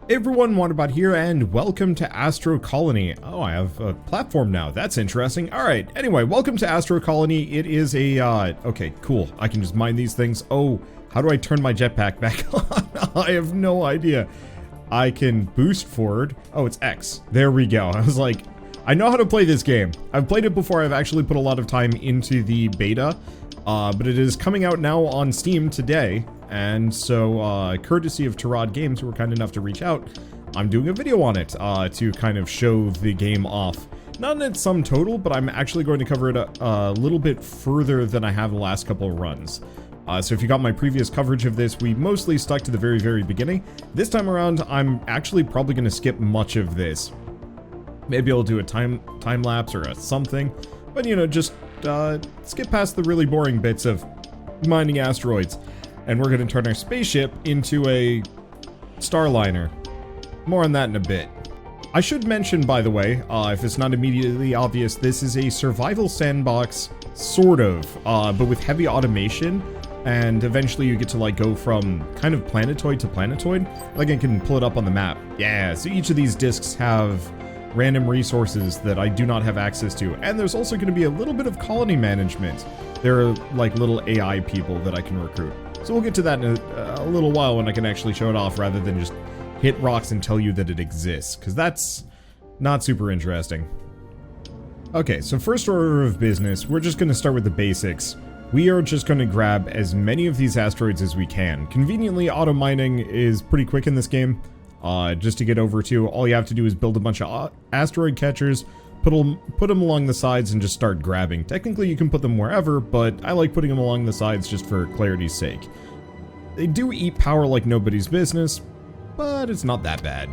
Hey everyone, Wanderbot here, and welcome to Astro Colony. Oh, I have a platform now. That's interesting. Alright, anyway, welcome to Astro Colony. It is a, okay, cool. I can just mine these things. Oh, how do I turn my jetpack back on? I have no idea. I can boost forward. Oh, it's X. There we go. I was like, I know how to play this game. I've played it before. I've actually put a lot of time into the beta, but it is coming out now on Steam today. And so, courtesy of Tarad Games, who were kind enough to reach out, I'm doing a video on it, to kind of show the game off. Not in its sum total, but I'm actually going to cover it a little bit further than I have the last couple of runs. So if you got my previous coverage of this, we mostly stuck to the very, very beginning. This time around, I'm actually probably going to skip much of this. Maybe I'll do a time lapse or a something, but you know, just skip past the really boring bits of mining asteroids. And we're going to turn our spaceship into a starliner. More on that in a bit. I should mention, by the way, if it's not immediately obvious, this is a survival sandbox, sort of, but with heavy automation. And eventually you get to like go from kind of planetoid to planetoid. Like I can pull it up on the map. Yeah, so each of these discs have random resources that I do not have access to. And there's also going to be a little bit of colony management. There are like little AI people that I can recruit. So we'll get to that in a little while when I can actually show it off rather than just hit rocks and tell you that it exists, because that's not super interesting. Okay, so first order of business, we're just going to start with the basics. We are just going to grab as many of these asteroids as we can. Conveniently, auto mining is pretty quick in this game. Just to get over to, all you have to do is build a bunch of asteroid catchers, put them along the sides and just start grabbing. Technically you can put them wherever, but I like putting them along the sides just for clarity's sake. They do eat power like nobody's business, but it's not that bad.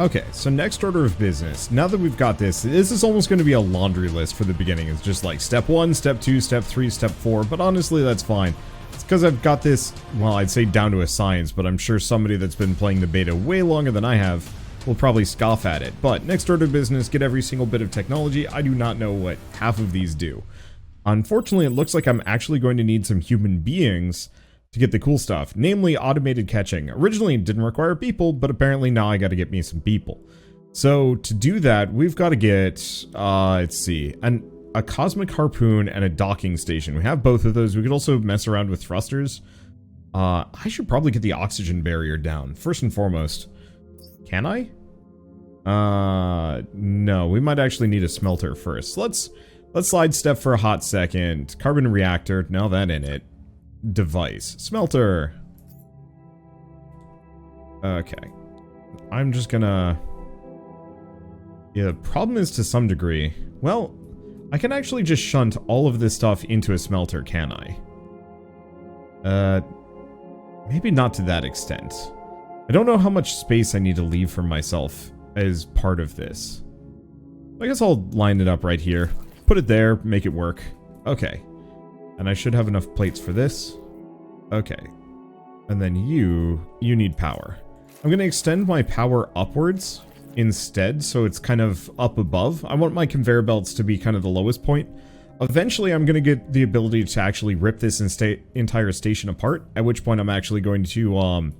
Okay, so next order of business. Now that we've got this is almost going to be a laundry list for the beginning. It's just like step 1, step 2, step 3, step 4, but honestly that's fine. It's because I've got this, well, I'd say down to a science, but I'm sure somebody that's been playing the beta way longer than I have will probably scoff at it. But next order of business, get every single bit of technology. I do not know what half of these do. Unfortunately, it looks like I'm actually going to need some human beings to get the cool stuff, namely automated catching. Originally it didn't require people, but apparently now I got to get me some people. So to do that, we've got to get, let's see, a cosmic harpoon and a docking station. We have both of those. We could also mess around with thrusters. I should probably get the oxygen barrier down, first and foremost. Can I? No, we might actually need a smelter first. Let's sidestep for a hot second. Carbon reactor, now that in it. Device. Smelter. Okay. I'm just gonna... Yeah, the problem is to some degree... Well, I can actually just shunt all of this stuff into a smelter, can I? Maybe not to that extent. I don't know how much space I need to leave for myself as part of this. I guess I'll line it up right here. Put it there, make it work. Okay. And I should have enough plates for this. Okay. And then you need power. I'm going to extend my power upwards instead, so it's kind of up above. I want my conveyor belts to be kind of the lowest point. Eventually, I'm going to get the ability to actually rip this entire station apart, at which point I'm actually going to,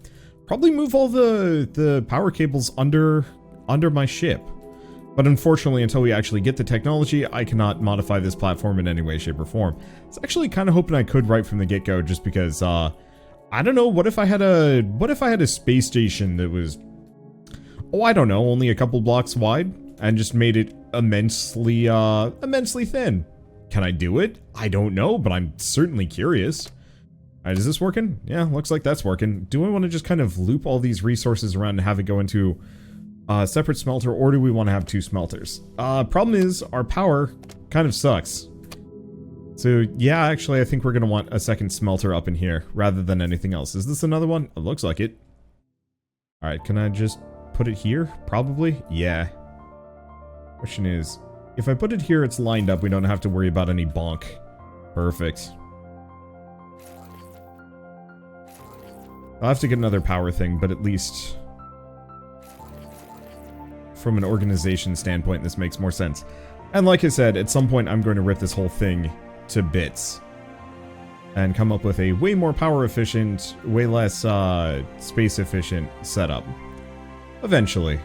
probably move all the power cables under my ship. But unfortunately, until we actually get the technology, I cannot modify this platform in any way, shape, or form. It's actually kind of hoping I could right from the get-go, just because, I don't know, what if I had a space station that was, oh, I don't know, only a couple blocks wide, and just made it immensely thin? Can I do it? I don't know, but I'm certainly curious. Alright, is this working? Yeah, looks like that's working. Do I want to just kind of loop all these resources around and have it go into a separate smelter, or do we want to have two smelters? Problem is, our power kind of sucks. So, yeah, actually, I think we're going to want a second smelter up in here, rather than anything else. Is this another one? It looks like it. Alright, can I just put it here? Probably? Yeah. Question is, if I put it here, it's lined up. We don't have to worry about any bonk. Perfect. I'll have to get another power thing, but at least from an organization standpoint, this makes more sense. And like I said, at some point, I'm going to rip this whole thing to bits and come up with a way more power efficient, way less space efficient setup. Eventually.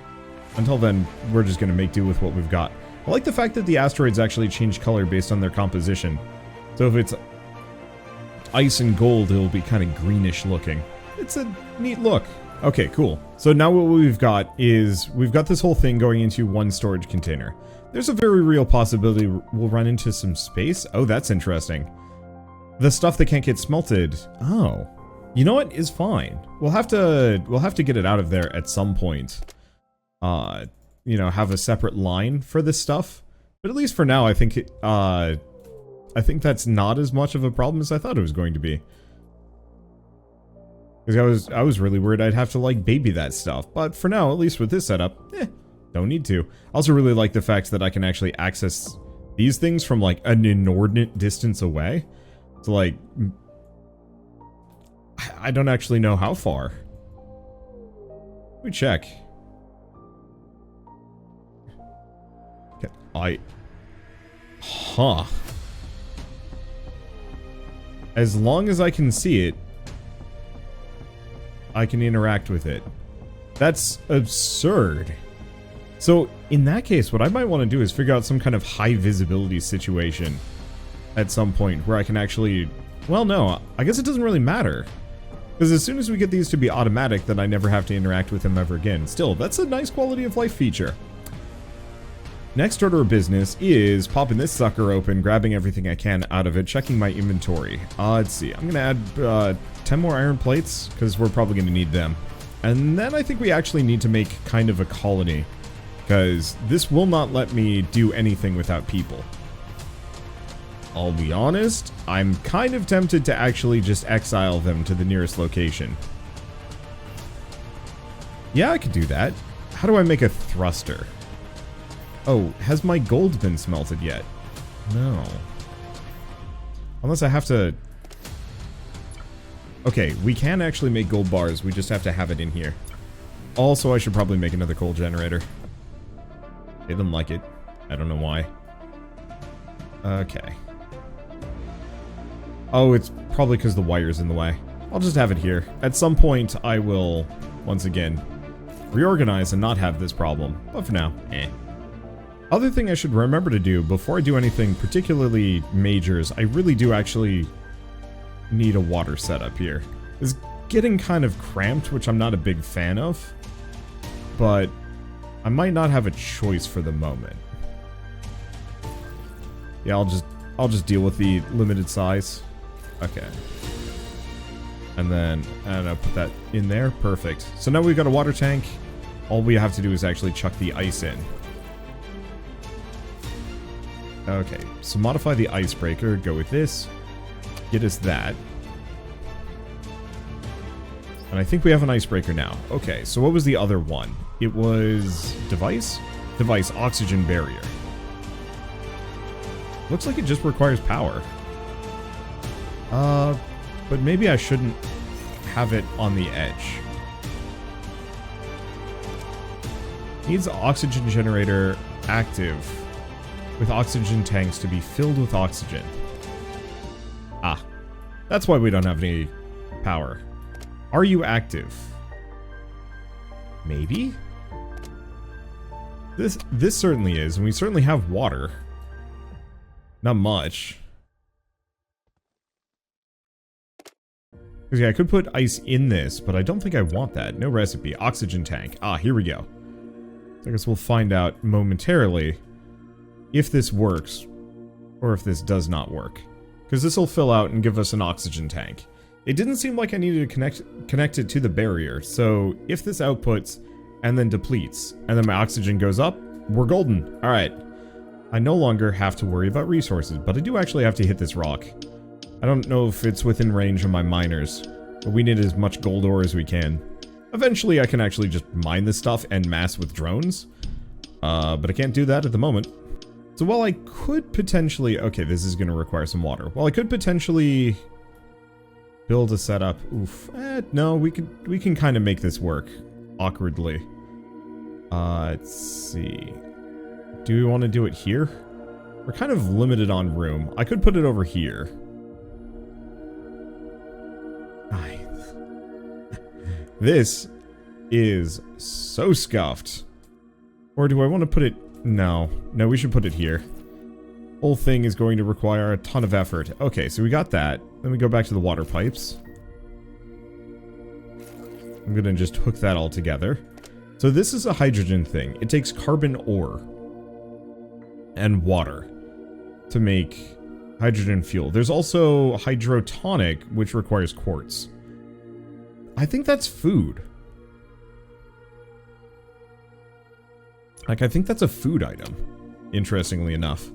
Until then, we're just going to make do with what we've got. I like the fact that the asteroids actually change color based on their composition. So if it's ice and gold, it'll be kind of greenish looking. It's a neat look. Okay, cool. So now what we've got is, we've got this whole thing going into one storage container. There's a very real possibility we'll run into some space. Oh, that's interesting. The stuff that can't get smelted. Oh. You know what? Is fine. We'll have to get it out of there at some point. You know, have a separate line for this stuff. But at least for now, I think that's not as much of a problem as I thought it was going to be. Because I was really worried I'd have to, like, baby that stuff. But for now, at least with this setup, don't need to. I also really like the fact that I can actually access these things from, like, an inordinate distance away. So, like, I don't actually know how far. Let me check. Okay, Huh. As long as I can see it, I can interact with it. That's absurd. So, in that case, what I might want to do is figure out some kind of high visibility situation at some point where I can actually... Well, no, I guess it doesn't really matter. Because as soon as we get these to be automatic, then I never have to interact with them ever again. Still, that's a nice quality of life feature. Next order of business is popping this sucker open, grabbing everything I can out of it, checking my inventory. Let's see, I'm going to add 10 more iron plates, because we're probably going to need them. And then I think we actually need to make kind of a colony, because this will not let me do anything without people. I'll be honest, I'm kind of tempted to actually just exile them to the nearest location. Yeah, I could do that. How do I make a thruster? Oh, has my gold been smelted yet? No. Unless I have to... Okay, we can actually make gold bars, we just have to have it in here. Also, I should probably make another coal generator. They didn't like it. I don't know why. Okay. Oh, it's probably because the wire's in the way. I'll just have it here. At some point, I will, once again, reorganize and not have this problem. But for now, Other thing I should remember to do before I do anything particularly major is I really do actually need a water setup here. It's getting kind of cramped, which I'm not a big fan of, but I might not have a choice for the moment. Yeah, I'll just deal with the limited size. Okay. And then, and I'll put that in there. Perfect. So now we've got a water tank. All we have to do is actually chuck the ice in. Okay, so modify the icebreaker, go with this, get us that. And I think we have an icebreaker now. Okay, so what was the other one? It was device? Device, oxygen barrier. Looks like it just requires power. But maybe I shouldn't have it on the edge. Needs oxygen generator active, with oxygen tanks to be filled with oxygen. Ah, that's why we don't have any power. Are you active? Maybe? This certainly is, and we certainly have water. Not much. Because yeah, I could put ice in this, but I don't think I want that. No recipe. Oxygen tank. Ah, here we go. So I guess we'll find out momentarily if this works, or if this does not work. Because this will fill out and give us an oxygen tank. It didn't seem like I needed to connect it to the barrier, so if this outputs and then depletes, and then my oxygen goes up, we're golden. Alright. I no longer have to worry about resources, but I do actually have to hit this rock. I don't know if it's within range of my miners, but we need as much gold ore as we can. Eventually I can actually just mine this stuff en masse with drones, but I can't do that at the moment. So while I could potentially... Okay, this is going to require some water. While I could potentially build a setup... Oof. No, we can kind of make this work. Awkwardly. Let's see. Do we want to do it here? We're kind of limited on room. I could put it over here. This is so scuffed. Or do I want to put it... No. No, we should put it here. Whole thing is going to require a ton of effort. Okay, so we got that. Then we go back to the water pipes. I'm gonna just hook that all together. So this is a hydrogen thing. It takes carbon ore and water to make hydrogen fuel. There's also hydrotonic, which requires quartz. I think that's food. Like, I think that's a food item, interestingly enough.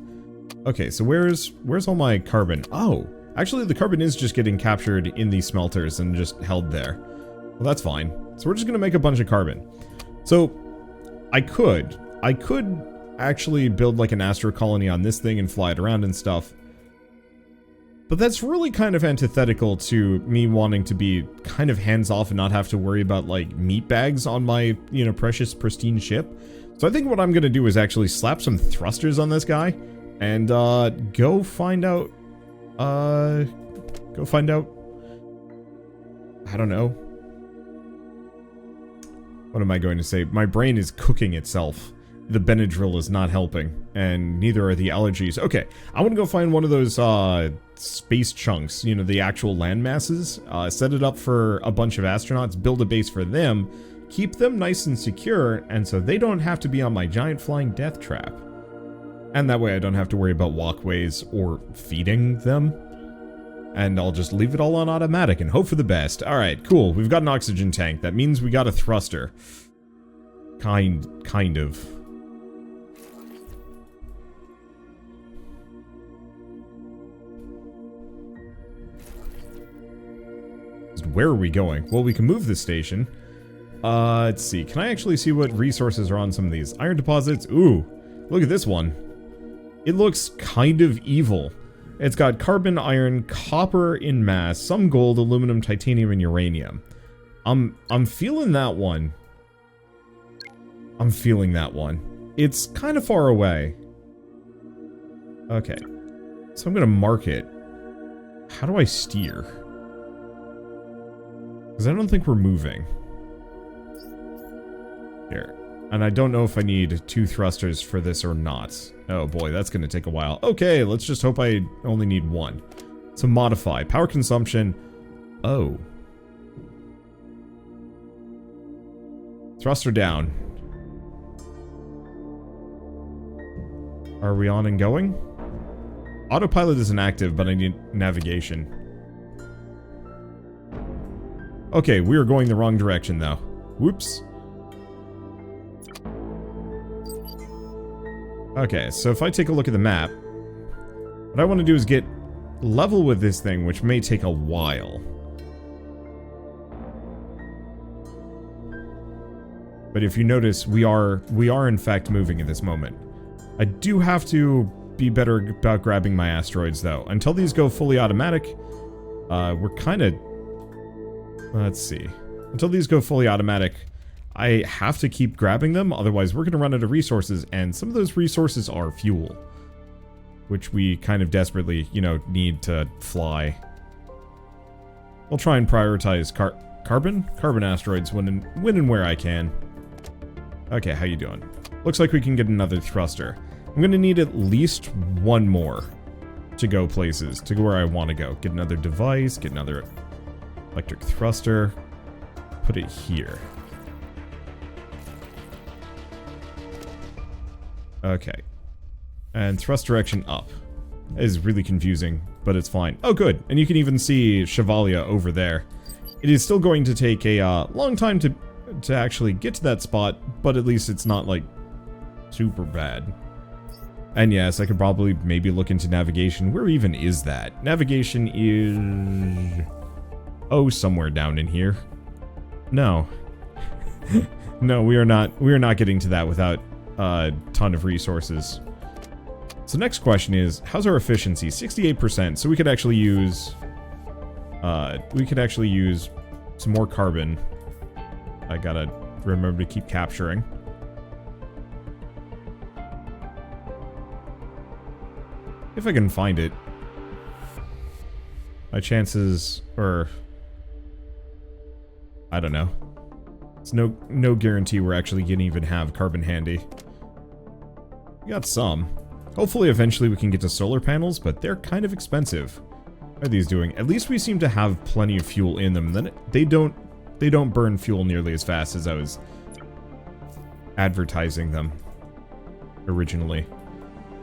Okay, so where's all my carbon? Oh, actually the carbon is just getting captured in these smelters and just held there. Well, that's fine. So we're just gonna make a bunch of carbon. So, I could actually build like an Astro colony on this thing and fly it around and stuff. But that's really kind of antithetical to me wanting to be kind of hands-off and not have to worry about like meat bags on my, you know, precious pristine ship. So I think what I'm gonna do is actually slap some thrusters on this guy and go find out, I don't know. What am I going to say? My brain is cooking itself. The Benadryl is not helping, and neither are the allergies. Okay, I want to go find one of those space chunks, you know, the actual land masses, set it up for a bunch of astronauts, build a base for them, keep them nice and secure, and so they don't have to be on my giant flying death trap. And that way I don't have to worry about walkways or feeding them. And I'll just leave it all on automatic and hope for the best. Alright, cool. We've got an oxygen tank. That means we got a thruster. Kind of. Where are we going? Well, we can move this station. Let's see. Can I actually see what resources are on some of these? Iron deposits. Ooh, look at this one. It looks kind of evil. It's got carbon, iron, copper in mass, some gold, aluminum, titanium, and uranium. I'm feeling that one. I'm feeling that one. It's kind of far away. Okay. So I'm gonna mark it. How do I steer? Because I don't think we're moving. Here. And I don't know if I need 2 thrusters for this or not. Oh boy, that's gonna take a while. Okay, let's just hope I only need 1. So modify. Power consumption. Oh. Thruster down. Are we on and going? Autopilot isn't active, but I need navigation. Okay, we are going the wrong direction though. Whoops. Okay, so if I take a look at the map, what I want to do is get level with this thing, which may take a while. But if you notice, we are in fact moving at this moment. I do have to be better about grabbing my asteroids though. Until these go fully automatic, we're kind of... Let's see. Until these go fully automatic, I have to keep grabbing them, otherwise we're going to run out of resources, and some of those resources are fuel. Which we kind of desperately, you know, need to fly. I'll try and prioritize carbon asteroids when and where I can. Okay, how you doing? Looks like we can get another thruster. I'm going to need at least 1 more to go places, to go where I want to go. Get another device, get another electric thruster, put it here. Okay. And thrust direction up. It is really confusing, but it's fine. Oh, good. And you can even see Chevalier over there. It is still going to take a long time to actually get to that spot, but at least it's not, like, super bad. And yes, I could probably maybe look into navigation. Where even is that? Navigation is... Oh, somewhere down in here. No. No, we are not getting to that without a ton of resources. So next question is, how's our efficiency? 68%, so we could actually use some more carbon. I gotta remember to keep capturing. If I can find it. My chances are... I don't know. It's no guarantee we're actually gonna even have carbon handy. We got some. Hopefully eventually we can get to solar panels, but they're kind of expensive. How are these doing? At least we seem to have plenty of fuel in them. Then they don't burn fuel nearly as fast as I was advertising them originally.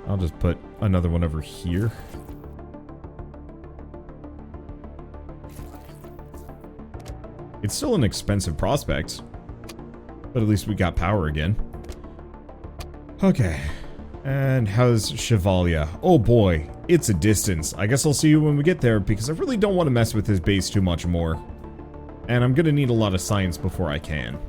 I'll just put another one over here. It's still an expensive prospect, but at least we got power again. Okay. And how's Chevalier? Oh boy, it's a distance. I guess I'll see you when we get there, because I really don't want to mess with this base too much more. And I'm gonna need a lot of science before I can.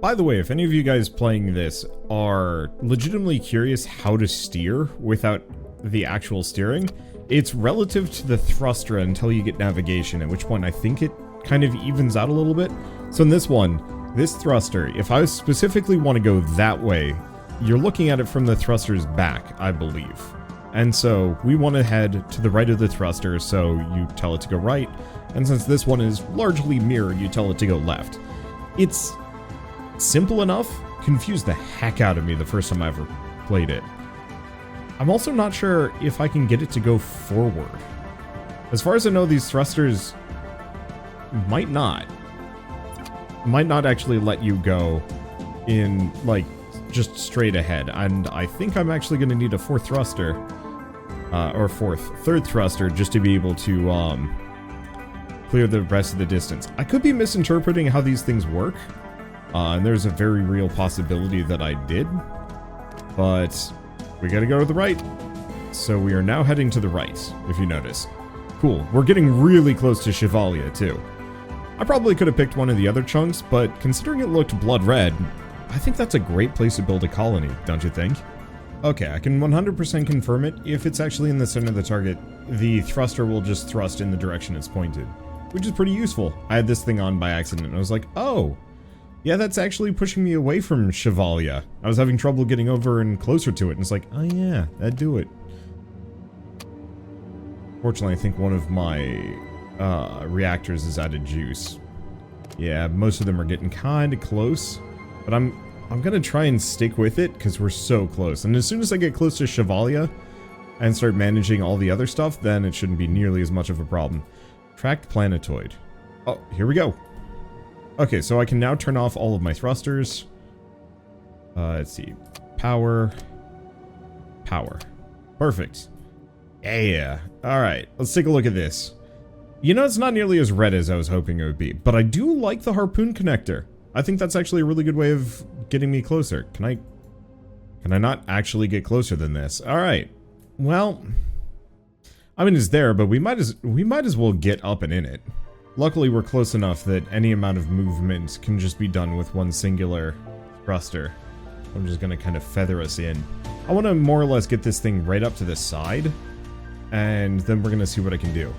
By the way, if any of you guys playing this are legitimately curious how to steer without the actual steering, it's relative to the thruster until you get navigation, at which point I think it kind of evens out a little bit. So in this one, this thruster, if I specifically want to go that way, you're looking at it from the thruster's back, I believe. And so we want to head to the right of the thruster, so you tell it to go right. And since this one is largely mirrored, you tell it to go left. It's simple enough, confused the heck out of me the first time I ever played it. I'm also not sure if I can get it to go forward. As far as I know, these thrusters might not actually let you go in, like, just straight ahead. And I think I'm actually going to need a third thruster just to be able to clear the rest of the distance. I could be misinterpreting how these things work, and there's a very real possibility that I did, but we gotta go to the right. So we are now heading to the right, if you notice. Cool, we're getting really close to Chevalier too. I probably could have picked one of the other chunks, but considering it looked blood red, I think that's a great place to build a colony, don't you think? Okay, I can 100% confirm it. If it's actually in the center of the target, the thruster will just thrust in the direction it's pointed, which is pretty useful. I had this thing on by accident, and I was like, oh, yeah, that's actually pushing me away from Chevalier. I was having trouble getting over and closer to it, and it's like, oh yeah, that'd do it. Fortunately, I think one of my reactors is out of juice. Yeah, most of them are getting kind of close, but I'm gonna try and stick with it because we're so close. And as soon as I get close to Chevalier and start managing all the other stuff, then it shouldn't be nearly as much of a problem. Tracked planetoid. Oh, here we go. Okay, so I can now turn off all of my thrusters. Let's see. Power. Power. Perfect. Yeah. Alright, let's take a look at this. You know, it's not nearly as red as I was hoping it would be, but I do like the harpoon connector. I think that's actually a really good way of getting me closer. Can I not actually get closer than this? Alright. Well, I mean, it's there, but we might as well get up and in it. Luckily, we're close enough that any amount of movement can just be done with one singular thruster. I'm just gonna kind of feather us in. I want to more or less get this thing right up to the side, and then we're gonna see what I can do.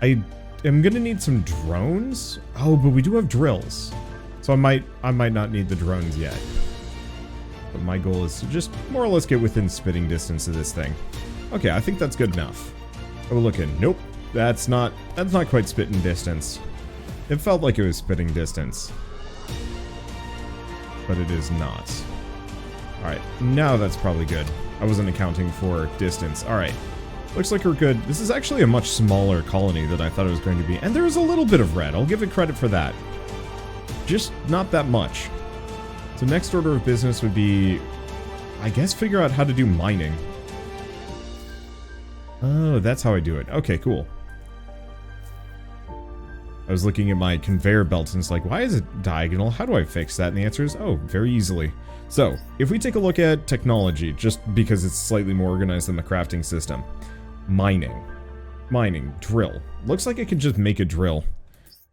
I am gonna need some drones. Oh, but we do have drills, so I might not need the drones yet. But my goal is to just more or less get within spitting distance of this thing. Okay, I think that's good enough. Oh, looking. Nope. That's not quite spitting distance. It felt like it was spitting distance, but it is not. Alright, now that's probably good. I wasn't accounting for distance. Alright, looks like we're good. This is actually a much smaller colony than I thought it was going to be. And there is a little bit of red. I'll give it credit for that. Just not that much. So next order of business would be, I guess, figure out how to do mining. Oh, that's how I do it. Okay, cool. I was looking at my conveyor belt and it's like, why is it diagonal? How do I fix that? And the answer is, oh, very easily. So, if we take a look at technology, just because it's slightly more organized than the crafting system. Mining. Mining. Drill. Looks like I could just make a drill.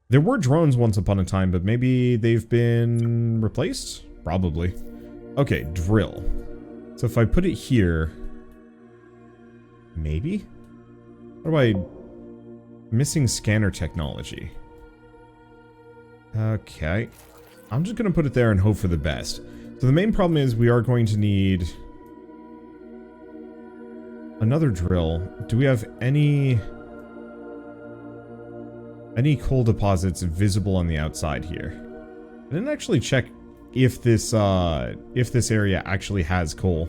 There were drones once upon a time, but maybe they've been replaced? Probably. Okay, drill. So if I put it here... Maybe? What do I... Missing scanner technology. Okay. I'm just going to put it there and hope for the best. So the main problem is we are going to need... another drill. Do we have any coal deposits visible on the outside here? I didn't actually check if this area actually has coal.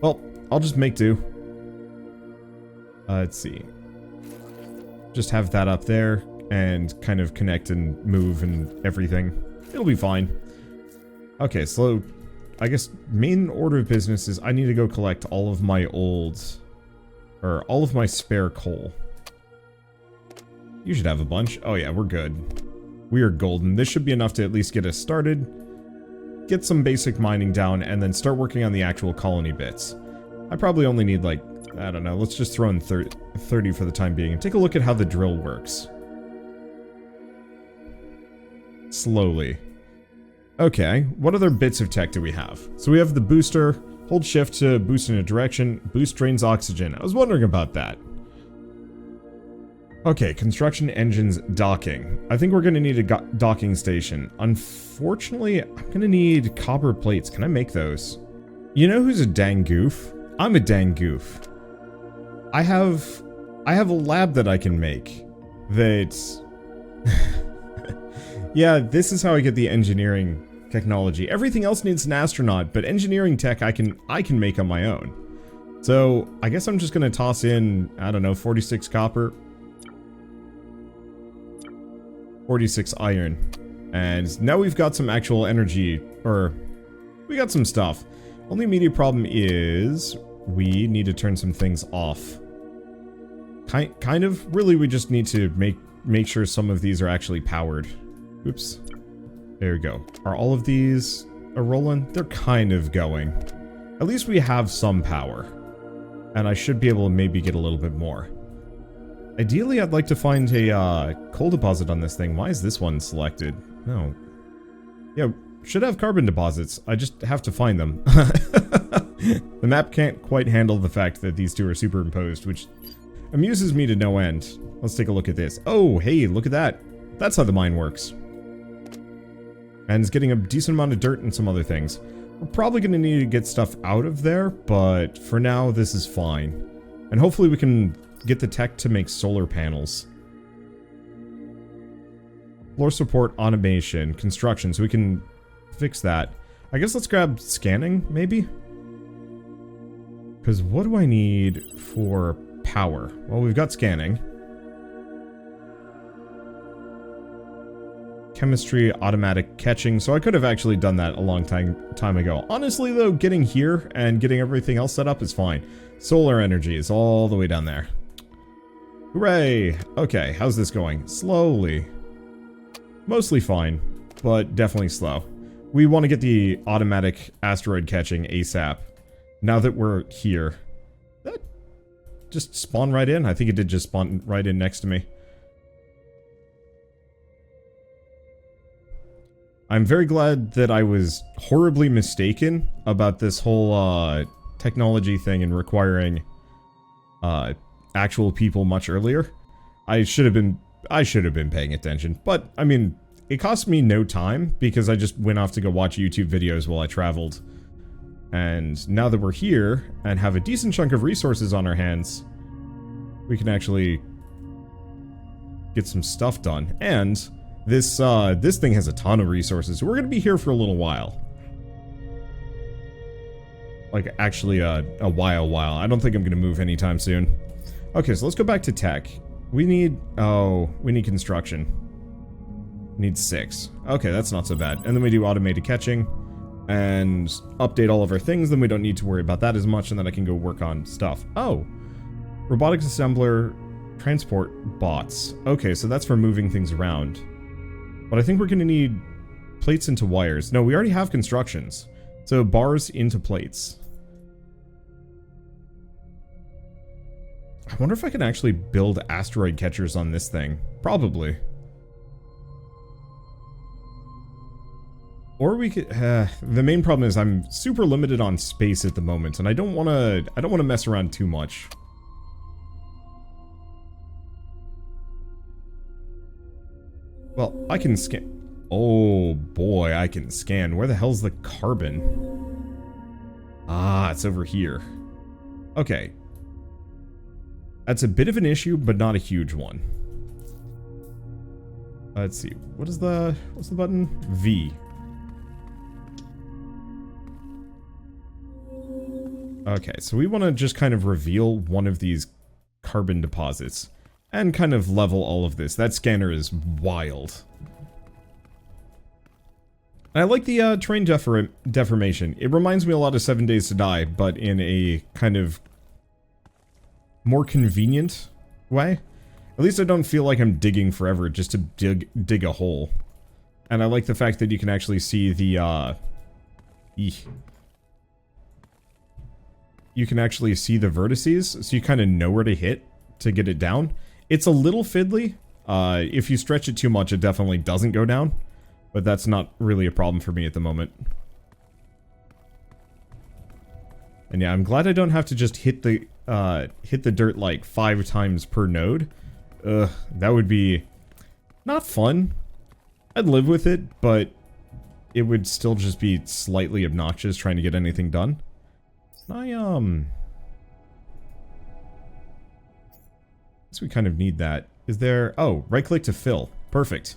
Well, I'll just make do. Let's see. Just have that up there and kind of connect and move and everything. It'll be fine. Okay, so I guess main order of business is I need to go collect all of my all of my spare coal. You should have a bunch. Oh yeah, we're good. We are golden. This should be enough to at least get us started, get some basic mining down, and then start working on the actual colony bits. I probably only need like, I don't know, let's just throw in 30 for the time being and take a look at how the drill works. Slowly. Okay, what other bits of tech do we have? So we have the booster, hold shift to boost in a direction, boost drains oxygen. I was wondering about that. Okay, construction engines docking. I think we're going to need a docking station. Unfortunately, I'm going to need copper plates. Can I make those? You know who's a dang goof? I'm a dang goof. I have a lab that I can make that... Yeah, this is how I get the engineering technology. Everything else needs an astronaut, but engineering tech I can make on my own. So, I guess I'm just going to toss in, I don't know, 46 copper, 46 iron. And now we've got some actual energy, or we got some stuff. Only immediate problem is we need to turn some things off. Kind of, really we just need to make sure some of these are actually powered. Oops. There we go. Are all of these rolling? They're kind of going. At least we have some power. And I should be able to maybe get a little bit more. Ideally, I'd like to find a coal deposit on this thing. Why is this one selected? No. Yeah, should have carbon deposits. I just have to find them. The map can't quite handle the fact that these two are superimposed, which amuses me to no end. Let's take a look at this. Oh, hey, look at that. That's how the mine works. And it's getting a decent amount of dirt and some other things. We're probably going to need to get stuff out of there, but for now, this is fine. And hopefully we can get the tech to make solar panels. Floor support, automation, construction, so we can fix that. I guess let's grab scanning, maybe? Because what do I need for power? Well, we've got scanning. Chemistry, automatic catching, so I could have actually done that a long time ago. Honestly though, getting here and getting everything else set up is fine. Solar energy is all the way down there. Hooray! Okay, how's this going? Slowly. Mostly fine, but definitely slow. We want to get the automatic asteroid catching ASAP. Now that we're here. That just spawned right in? I think it did just spawn right in next to me. I'm very glad that I was horribly mistaken about this whole technology thing and requiring actual people much earlier. I should have been paying attention, but I mean, it cost me no time because I just went off to go watch YouTube videos while I traveled. And now that we're here and have a decent chunk of resources on our hands, we can actually get some stuff done. And this thing has a ton of resources, so we're gonna be here for a little while. Like, actually, a while. I don't think I'm gonna move anytime soon. Okay, so let's go back to tech. We need construction. We need 6. Okay, that's not so bad. And then we do automated catching and update all of our things, then we don't need to worry about that as much, and then I can go work on stuff. Oh! Robotics assembler, transport bots. Okay, so that's for moving things around. But I think we're gonna need plates into wires. No, we already have constructions. So bars into plates. I wonder if I can actually build asteroid catchers on this thing. Probably. Or we could, the main problem is I'm super limited on space at the moment, and I don't wanna mess around too much. Well, I can scan. Oh boy, I can scan. Where the hell's the carbon? Ah, it's over here. Okay. That's a bit of an issue, but not a huge one. Let's see. What's the button? V. Okay, so we want to just kind of reveal one of these carbon deposits and kind of level all of this. That scanner is wild. I like the terrain deformation. It reminds me a lot of 7 Days to Die, but in a kind of more convenient way. At least I don't feel like I'm digging forever just to dig a hole. And I like the fact that you can actually see the, you can actually see the vertices, so you kind of know where to hit to get it down. It's a little fiddly. If you stretch it too much, it definitely doesn't go down. But that's not really a problem for me at the moment. And yeah, I'm glad I don't have to just hit the dirt like 5 times per node. That would be not fun. I'd live with it, but it would still just be slightly obnoxious trying to get anything done. I guess we kind of need that. Is there... Oh, right click to fill. Perfect.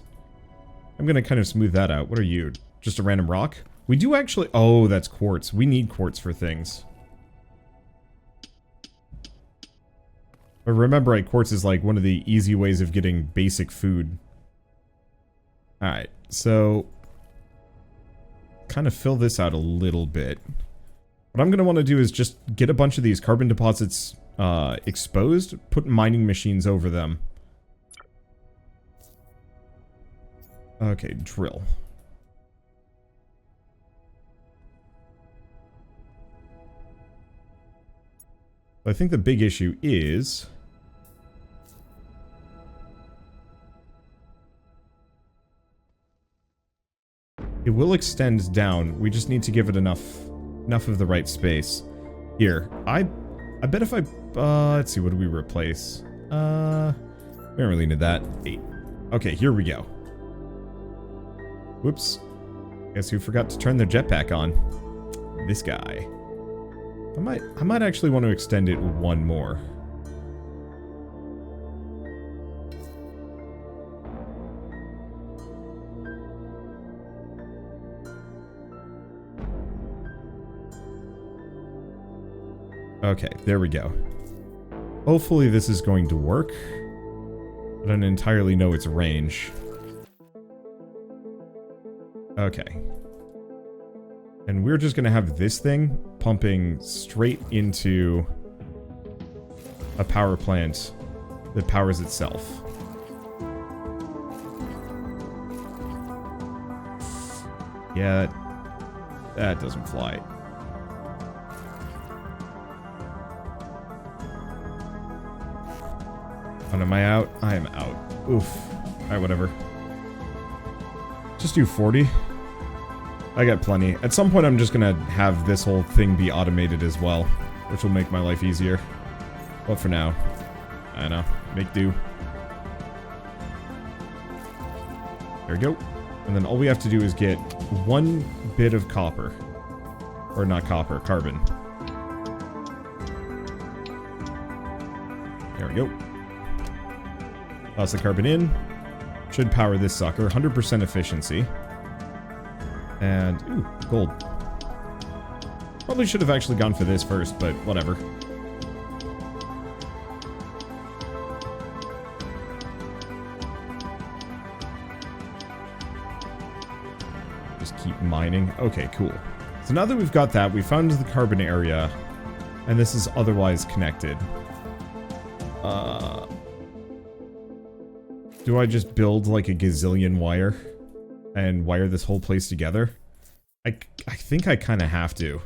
I'm gonna kind of smooth that out. What are you? Just a random rock? We do actually... Oh, that's quartz. We need quartz for things. But remember, right, quartz is like one of the easy ways of getting basic food. Alright, so... kind of fill this out a little bit. What I'm gonna want to do is just get a bunch of these carbon deposits exposed, put mining machines over them. Okay, drill. I think the big issue is... it will extend down. We just need to give it enough of the right space. Here, I bet if I... let's see, what do we replace? We don't really need that. 8. Okay, here we go. Whoops. Guess who forgot to turn their jetpack on? This guy. I might actually want to extend it one more. Okay, there we go. Hopefully this is going to work. I don't entirely know its range. Okay. And we're just gonna have this thing pumping straight into a power plant that powers itself. Yeah, that doesn't fly. And am I out? I am out. Oof. Alright, whatever. Just do 40. I got plenty. At some point I'm just gonna have this whole thing be automated as well, which will make my life easier. But for now, I don't know. Make do. There we go. And then all we have to do is get 1 bit of copper. Or not copper, carbon. There we go. Toss the carbon in. Should power this sucker. 100% efficiency. And, ooh, gold. Probably should have actually gone for this first, but whatever. Just keep mining. Okay, cool. So now that we've got that, we found the carbon area, and this is otherwise connected. Do I just build like a gazillion wire and wire this whole place together? I think I kind of have to.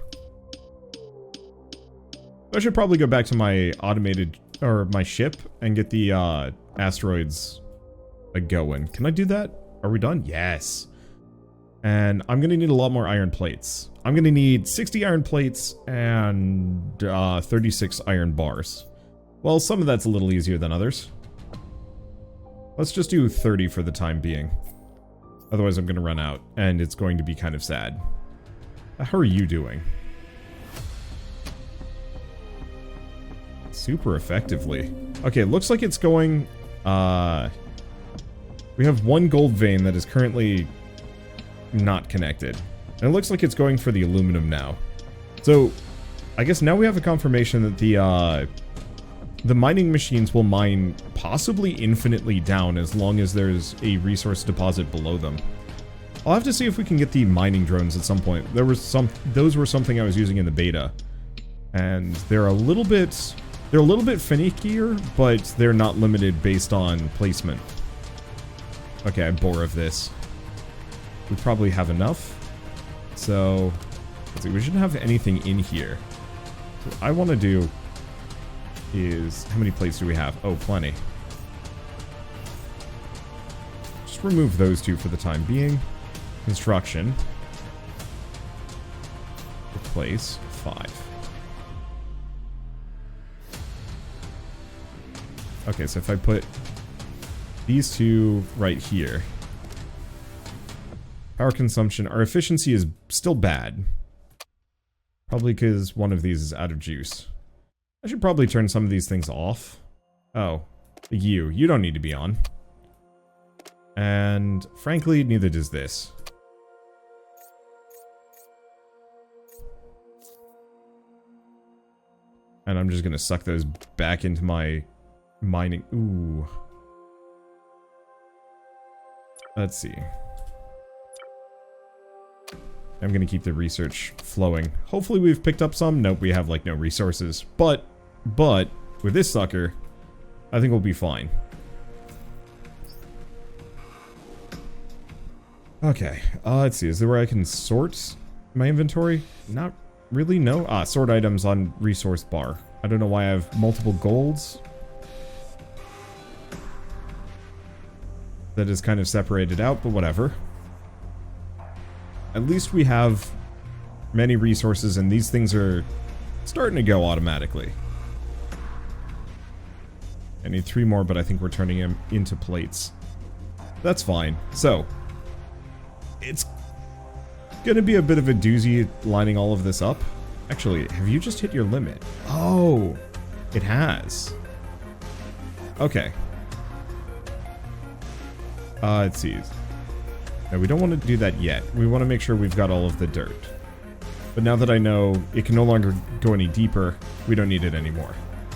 I should probably go back to my automated, or my ship, and get the asteroids a-going. Can I do that? Are we done? Yes. And I'm gonna need a lot more iron plates. I'm gonna need 60 iron plates and 36 iron bars. Well, some of that's a little easier than others. Let's just do 30 for the time being. Otherwise I'm gonna run out, and it's going to be kind of sad. How are you doing? Super effectively. Okay, it looks like it's going... we have 1 gold vein that is currently not connected. And it looks like it's going for the aluminum now. So, I guess now we have a confirmation that the mining machines will mine possibly infinitely down as long as there's a resource deposit below them. I'll have to see if we can get the mining drones at some point. Those were something I was using in the beta. And they're a little bit finickier, but they're not limited based on placement. Okay, I'm bored of this. We probably have enough. So, let's see, we shouldn't have anything in here. So what I want to do is, how many plates do we have? Oh, plenty. Just remove those two for the time being. Construction. Replace 5. Okay, so if I put these two right here. Power consumption. Our efficiency is still bad. Probably because one of these is out of juice. I should probably turn some of these things off. Oh, you don't need to be on. And frankly, neither does this. And I'm just gonna suck those back into my mining. Ooh. Let's see. I'm gonna keep the research flowing. Hopefully we've picked up some. Nope, we have like no resources. But with this sucker, I think we'll be fine. Okay, let's see. Is there where I can sort my inventory? Not really, no. Ah, sort items on resource bar. I don't know why I have multiple golds. That is kind of separated out, but whatever. At least we have many resources, and these things are starting to go automatically. I need 3 more, but I think we're turning them into plates. That's fine. So, it's gonna be a bit of a doozy lining all of this up. Actually, have you just hit your limit? Oh, it has. Okay. Let's see. No, we don't want to do that yet. We want to make sure we've got all of the dirt. But now that I know it can no longer go any deeper, we don't need it anymore.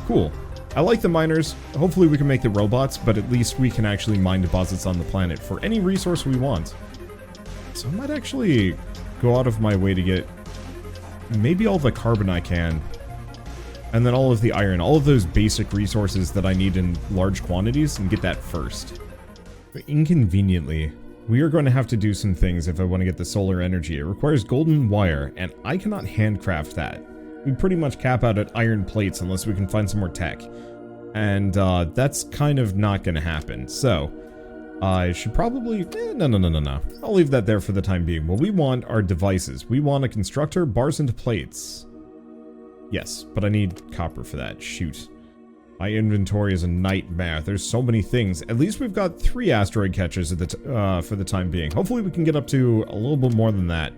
Cool. I like the miners. Hopefully we can make the robots, but at least we can actually mine deposits on the planet for any resource we want. So I might actually go out of my way to get maybe all the carbon I can. And then all of the iron, all of those basic resources that I need in large quantities, and get that first. But inconveniently, we are going to have to do some things if I want to get the solar energy. It requires golden wire, and I cannot handcraft that. We pretty much cap out at iron plates unless we can find some more tech. And that's kind of not going to happen. So, I should probably... No. I'll leave that there for the time being. What we want are devices. We want a constructor, bars into plates. Yes, but I need copper for that. Shoot. My inventory is a nightmare. There's so many things. At least we've got 3 asteroid catchers at the for the time being. Hopefully we can get up to a little bit more than that.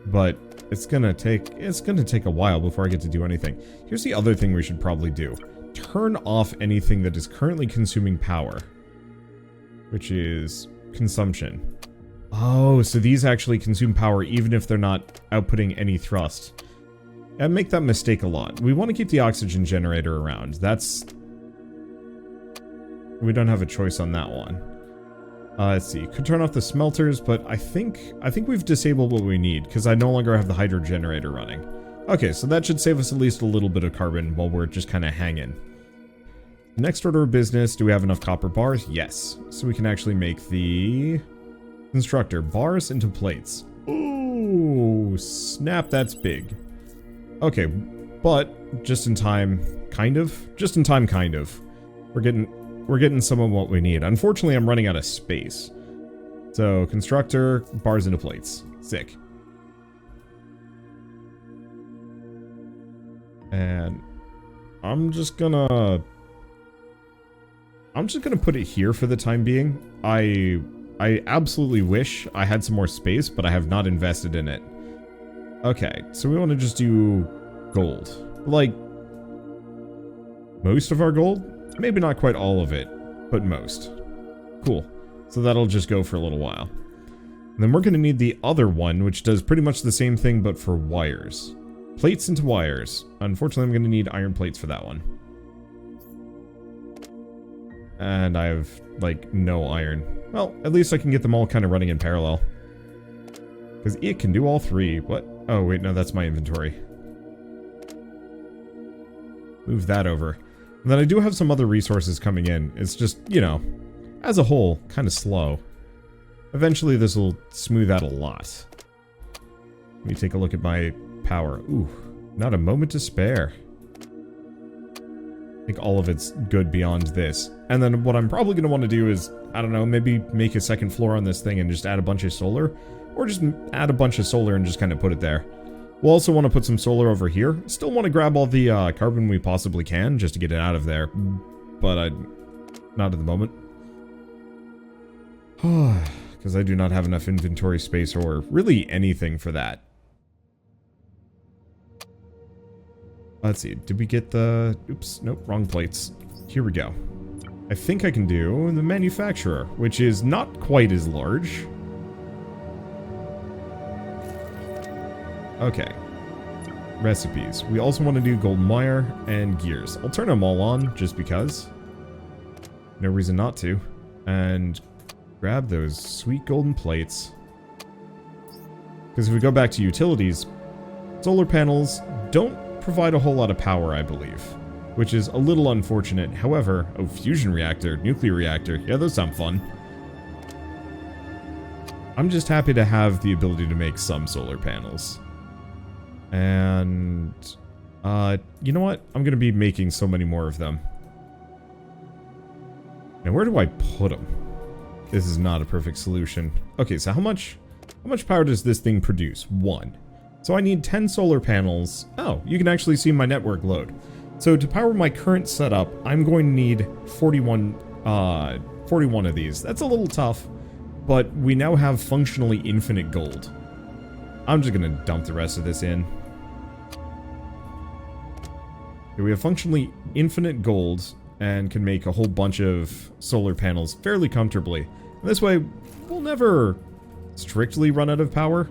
But it's gonna take a while before I get to do anything. Here's the other thing we should probably do. Turn off anything that is currently consuming power. Which is consumption. Oh, so these actually consume power even if they're not outputting any thrust. I make that mistake a lot. We want to keep the oxygen generator around. We don't have a choice on that one. Let's see. Could turn off the smelters, but I think we've disabled what we need because I no longer have the hydro generator running. Okay, so that should save us at least a little bit of carbon while we're just kind of hanging. Next order of business, do we have enough copper bars? Yes. So we can actually make the constructor bars into plates. Ooh, snap, that's big. Okay, but just in time, kind of. Just in time, kind of. We're getting some of what we need. Unfortunately, I'm running out of space. So, constructor, bars into plates. Sick. And I'm just gonna put it here for the time being. I absolutely wish I had some more space, but I have not invested in it. Okay, so we want to just do gold. Like, most of our gold? Maybe not quite all of it, but most. Cool. So that'll just go for a little while. And then we're going to need the other one, which does pretty much the same thing, but for wires. Plates into wires. Unfortunately, I'm going to need iron plates for that one. And I have, like, no iron. Well, at least I can get them all kind of running in parallel. Because it can do all three. What? Oh, wait, no, that's my inventory. Move that over. And then I do have some other resources coming in. It's just, you know, as a whole, kind of slow. Eventually, this will smooth out a lot. Let me take a look at my power. Ooh, not a moment to spare. I think all of it's good beyond this. And then what I'm probably going to want to do is, I don't know, maybe make a second floor on this thing and just add a bunch of solar. Or just add a bunch of solar and just kind of put it there. We'll also want to put some solar over here. Still want to grab all the carbon we possibly can just to get it out of there. But not at the moment. Because I do not have enough inventory space or really anything for that. Let's see, did we get the... Oops, nope, wrong plates. Here we go. I think I can do the manufacturer, which is not quite as large. Okay. Recipes. We also want to do golden wire and gears. I'll turn them all on, just because. No reason not to. And grab those sweet golden plates. Because if we go back to utilities, solar panels don't provide a whole lot of power, I believe, which is a little unfortunate. However, oh, fusion reactor, nuclear reactor, yeah, those sound fun. I'm just happy to have the ability to make some solar panels. And, you know what? I'm gonna be making so many more of them. Now, where do I put them? This is not a perfect solution. Okay, so how much power does this thing produce? 1. So I need 10 solar panels. Oh, you can actually see my network load. So to power my current setup, I'm going to need 41 of these. That's a little tough, but we now have functionally infinite gold. I'm just going to dump the rest of this in. Okay, we have functionally infinite gold and can make a whole bunch of solar panels fairly comfortably. And this way, we'll never strictly run out of power.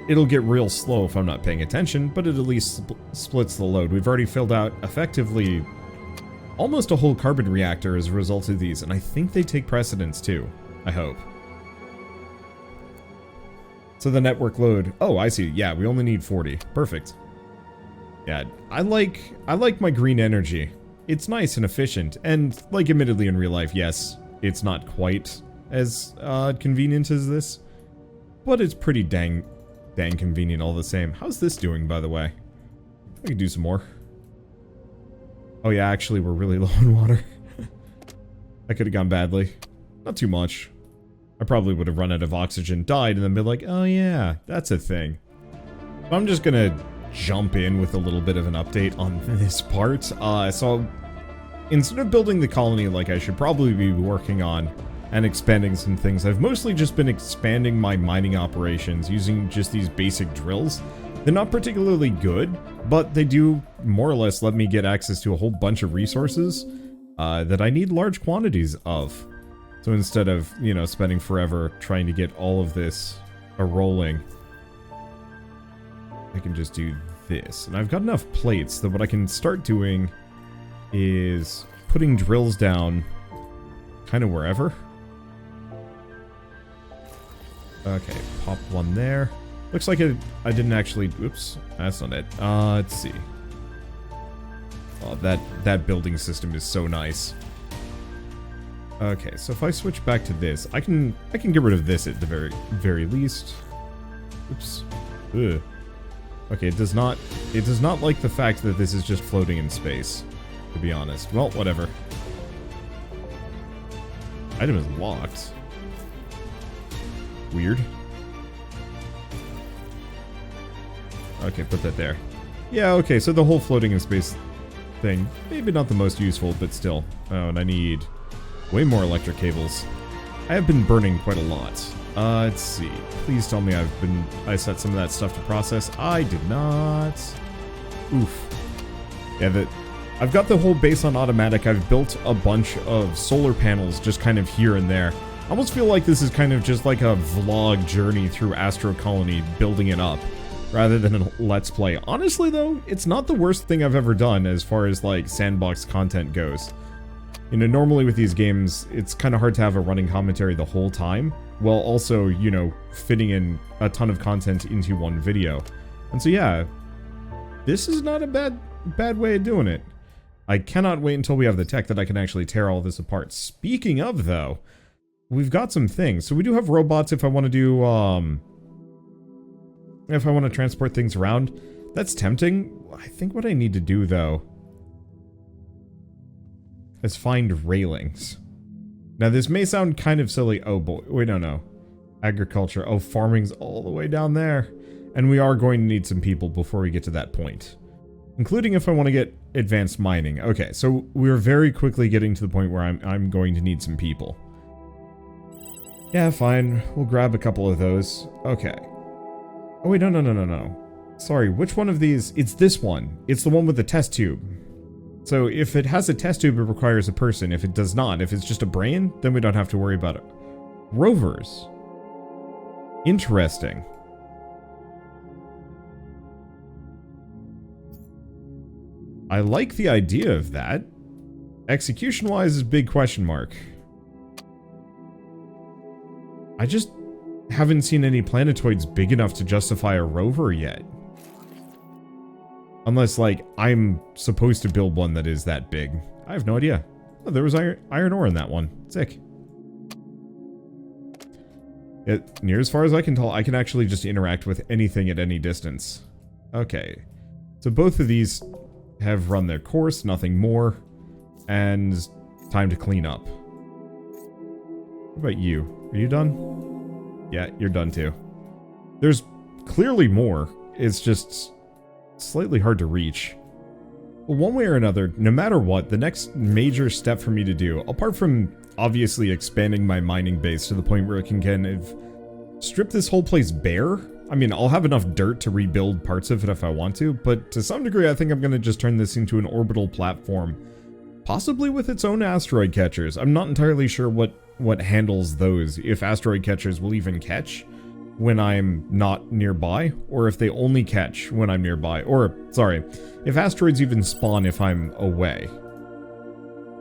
It'll get real slow if I'm not paying attention, but it at least splits the load. We've already filled out, effectively, almost a whole carbon reactor as a result of these, and I think they take precedence too. I hope. So the network load... Oh, I see. Yeah, we only need 40. Perfect. Yeah, I like my green energy. It's nice and efficient, and, like, admittedly in real life, yes, it's not quite as convenient as this, but it's pretty dang convenient all the same. How's this doing, by the way? I could do some more. Oh yeah, actually, we're really low on water. That could have gone badly. Not too much. I probably would have run out of oxygen, died, and then been like, oh yeah, that's a thing. So I'm just gonna jump in with a little bit of an update on this part. So instead of building the colony like I should probably be working on and expanding some things, I've mostly just been expanding my mining operations using just these basic drills. They're not particularly good, but they do more or less let me get access to a whole bunch of resources that I need large quantities of. So instead of, you know, spending forever trying to get all of this a-rolling, I can just do this. And I've got enough plates that what I can start doing is putting drills down kind of wherever. Okay, pop one there. Looks like I didn't actually... Oops, that's not it. Let's see. Oh, that building system is so nice. Okay, so if I switch back to this, I can get rid of this at the very least. Oops. Ugh. Okay, it does not like the fact that this is just floating in space, to be honest. Well, whatever. Item is locked. Weird. Okay, put that there. Yeah, okay, so the whole floating in space thing, maybe not the most useful, but still. Oh, and I need way more electric cables. I have been burning quite a lot. Let's see. Please tell me I set some of that stuff to process. I did not. Oof. Yeah, I've got the whole base on automatic. I've built a bunch of solar panels just kind of here and there. I almost feel like this is kind of just like a vlog journey through Astro Colony, building it up. rather than a Let's Play. Honestly, though, it's not the worst thing I've ever done as far as, like, Sandbox content goes. You know, normally with these games, it's kind of hard to have a running commentary the whole time, while also, you know, fitting in a ton of content into one video. And so, yeah, this is not a bad way of doing it. I cannot wait until we have the tech that I can actually tear all this apart. Speaking of, though, we've got some things. So we do have robots if I want to do, if I want to transport things around. That's tempting. I think what I need to do, though, is find railings. Now, this may sound kind of silly. Oh, boy. Wait, no. Agriculture. Oh, farming's all the way down there. And we are going to need some people before we get to that point. Including if I want to get advanced mining. Okay, so we're very quickly getting to the point where I'm going to need some people. Yeah, fine. We'll grab a couple of those. Okay. Oh, wait, no. Sorry, which one of these? It's this one. It's the one with the test tube. So if it has a test tube, it requires a person. If it does not, if it's just a brain, then we don't have to worry about it. Rovers. Interesting. I like the idea of that. Execution-wise is big question mark. I just haven't seen any planetoids big enough to justify a rover yet. Unless, like, I'm supposed to build one that is that big. I have no idea. Oh, there was iron ore in that one. Sick. Near as far as I can tell, I can actually just interact with anything at any distance. Okay. So both of these have run their course, nothing more. And time to clean up. What about you? Are you done? Yeah, you're done too. There's clearly more. It's just slightly hard to reach. Well, one way or another, no matter what, the next major step for me to do, apart from obviously expanding my mining base to the point where it can kind of strip this whole place bare. I mean, I'll have enough dirt to rebuild parts of it if I want to, but to some degree I think I'm going to just turn this into an orbital platform. Possibly with its own asteroid catchers. I'm not entirely sure what handles those, if asteroid catchers will even catch when I'm not nearby, or if they only catch when I'm nearby, or, sorry, if asteroids even spawn if I'm away.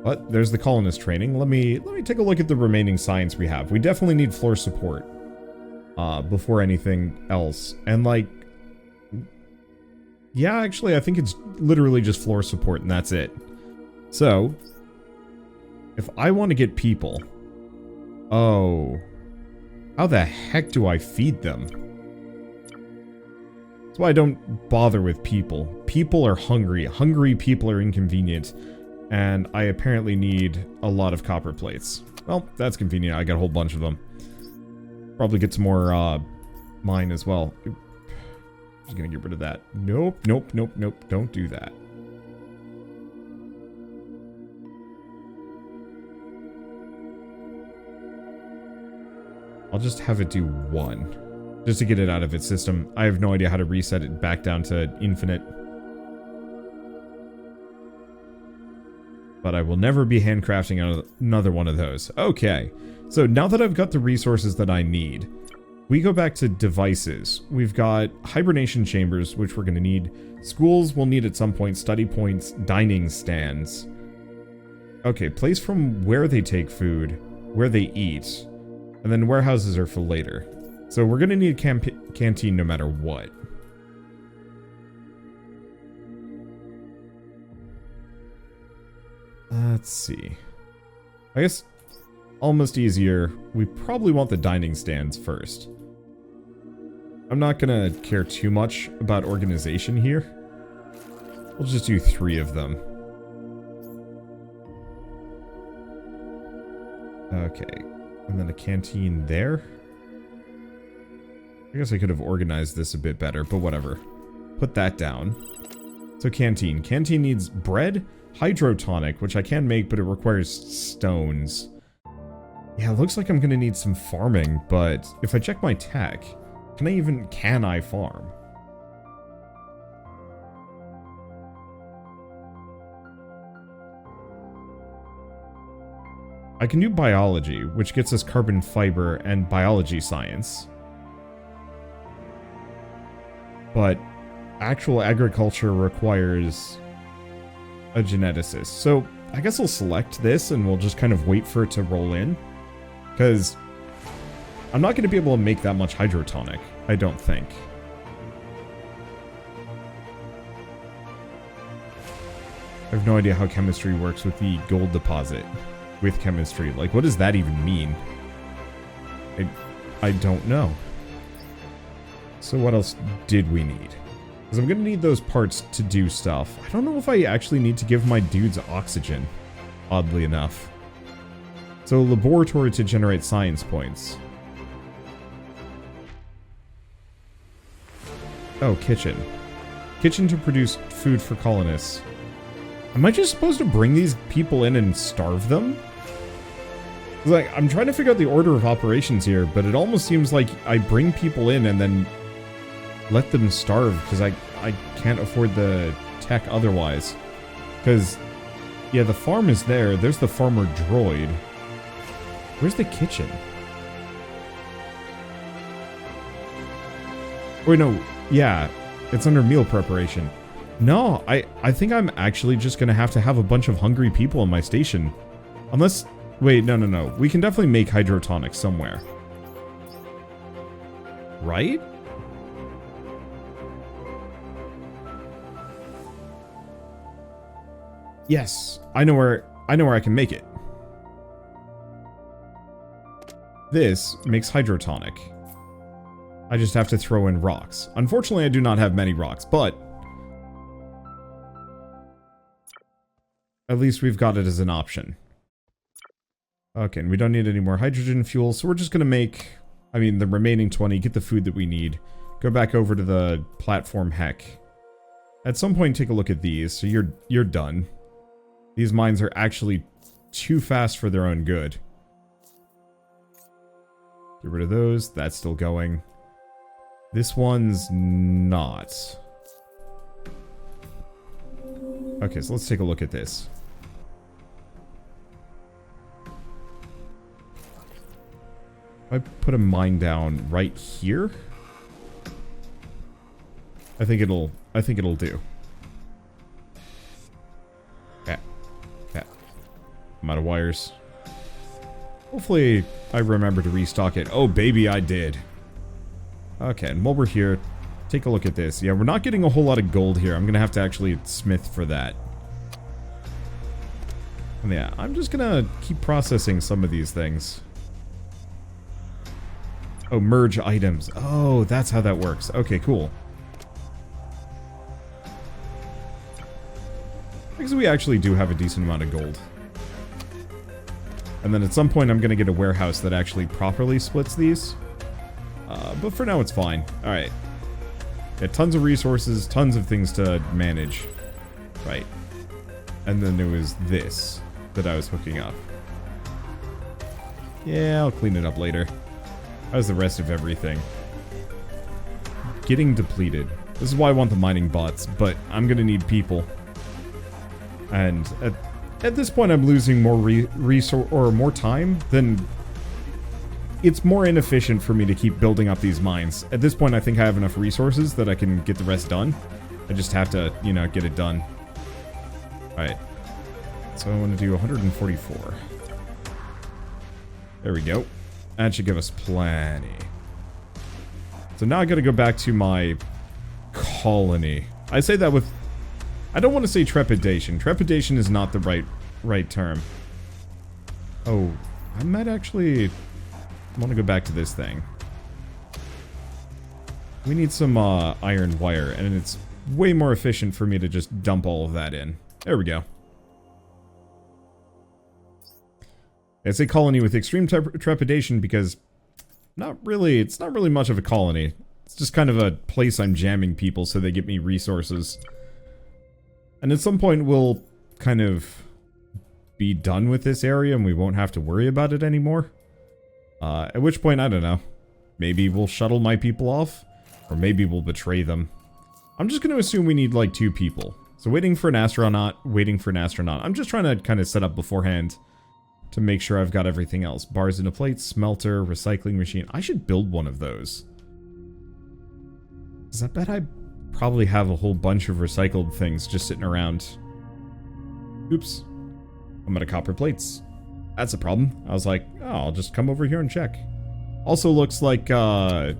But there's the colonist training. Let me take a look at the remaining science we have. We definitely need floor support before anything else. And like, yeah, actually, I think it's literally just floor support and that's it. So, if I want to get people, oh, how the heck do I feed them? That's why I don't bother with people. People are hungry. Hungry people are inconvenient. And I apparently need a lot of copper plates. Well, that's convenient. I got a whole bunch of them. Probably get some more mine as well. Just gonna get rid of that. Nope. Don't do that. I'll just have it do one. Just to get it out of its system. I have no idea how to reset it back down to infinite. But I will never be handcrafting another one of those. Okay, so now that I've got the resources that I need, we go back to devices. We've got hibernation chambers, which we're going to need. Schools we'll need at some point. Study points, dining stands. Okay, place from where they take food, where they eat, and then warehouses are for later. So we're going to need a canteen no matter what. Let's see. I guess almost easier. We probably want the dining stands first. I'm not gonna care too much about organization here. We'll just do 3 of them. Okay. And then a canteen there. I guess I could have organized this a bit better, but whatever. Put that down. So canteen. Canteen needs bread, hydrotonic, which I can make, but it requires stones. Yeah, it looks like I'm gonna need some farming, but if I check my tech, can I farm? I can do biology, which gets us carbon fiber and biology science. but actual agriculture requires a geneticist. So I guess I'll select this and we'll just kind of wait for it to roll in, because I'm not going to be able to make that much hydrotonic, I don't think. I have no idea how chemistry works with the gold deposit. With chemistry. Like, what does that even mean? I don't know. So what else did we need? Because I'm going to need those parts to do stuff. I don't know if I actually need to give my dudes oxygen, oddly enough. So laboratory to generate science points. Oh, kitchen. Kitchen to produce food for colonists. Am I just supposed to bring these people in and starve them? Like, I'm trying to figure out the order of operations here, but it almost seems like I bring people in and then let them starve, because I can't afford the tech otherwise. Because, yeah, the farm is there. There's the farmer droid. Where's the kitchen? Wait, no. Yeah, it's under meal preparation. No, I think I'm actually just going to have a bunch of hungry people in my station. Unless... Wait, no. We can definitely make hydrotonics somewhere. Right? Yes, I know where I can make it. This makes hydrotonic. I just have to throw in rocks. Unfortunately, I do not have many rocks, but at least we've got it as an option. Okay, and we don't need any more hydrogen fuel, so we're just going to make, I mean, the remaining 20, get the food that we need. Go back over to the platform heck. At some point, take a look at these, so you're done. These mines are actually too fast for their own good. Get rid of those, that's still going. This one's not. Okay, so let's take a look at this. If I put a mine down right here, I think it'll do. Yeah. I'm out of wires. Hopefully I remember to restock it. Oh baby, I did. Okay, and while we're here, take a look at this. Yeah, we're not getting a whole lot of gold here. I'm gonna have to actually smith for that. And yeah, I'm just gonna keep processing some of these things. Oh, merge items. Oh, that's how that works. Okay, cool. Because we actually do have a decent amount of gold. And then at some point I'm going to get a warehouse that actually properly splits these. But for now it's fine. Alright. Yeah, tons of resources, tons of things to manage. Right. And then there was this that I was hooking up. Yeah, I'll clean it up later. How's the rest of everything? Getting depleted. This is why I want the mining bots, but I'm going to need people. And at this point I'm losing more resource or more time than... It's more inefficient for me to keep building up these mines. At this point I think I have enough resources that I can get the rest done. I just have to, you know, get it done. Alright. So I want to do 144. There we go. That should give us plenty. So now I gotta go back to my colony. I say that with... I don't want to say trepidation. Trepidation is not the right term. Oh, I might actually want to go back to this thing. We need some iron wire, and it's way more efficient for me to just dump all of that in. There we go. It's a colony with extreme trepidation because it's not really much of a colony. It's just kind of a place I'm jamming people so they get me resources. And at some point we'll kind of be done with this area and we won't have to worry about it anymore. At which point, I don't know. Maybe we'll shuttle my people off, or maybe we'll betray them. I'm just going to assume we need like 2 people. So waiting for an astronaut, waiting for an astronaut. I'm just trying to kind of set up beforehand to make sure I've got everything else. Bars into plate, smelter, recycling machine. I should build one of those. 'Cause I bet I probably have a whole bunch of recycled things just sitting around. Oops. I'm out of copper plates. That's a problem. I was like, oh, I'll just come over here and check. Also looks like, at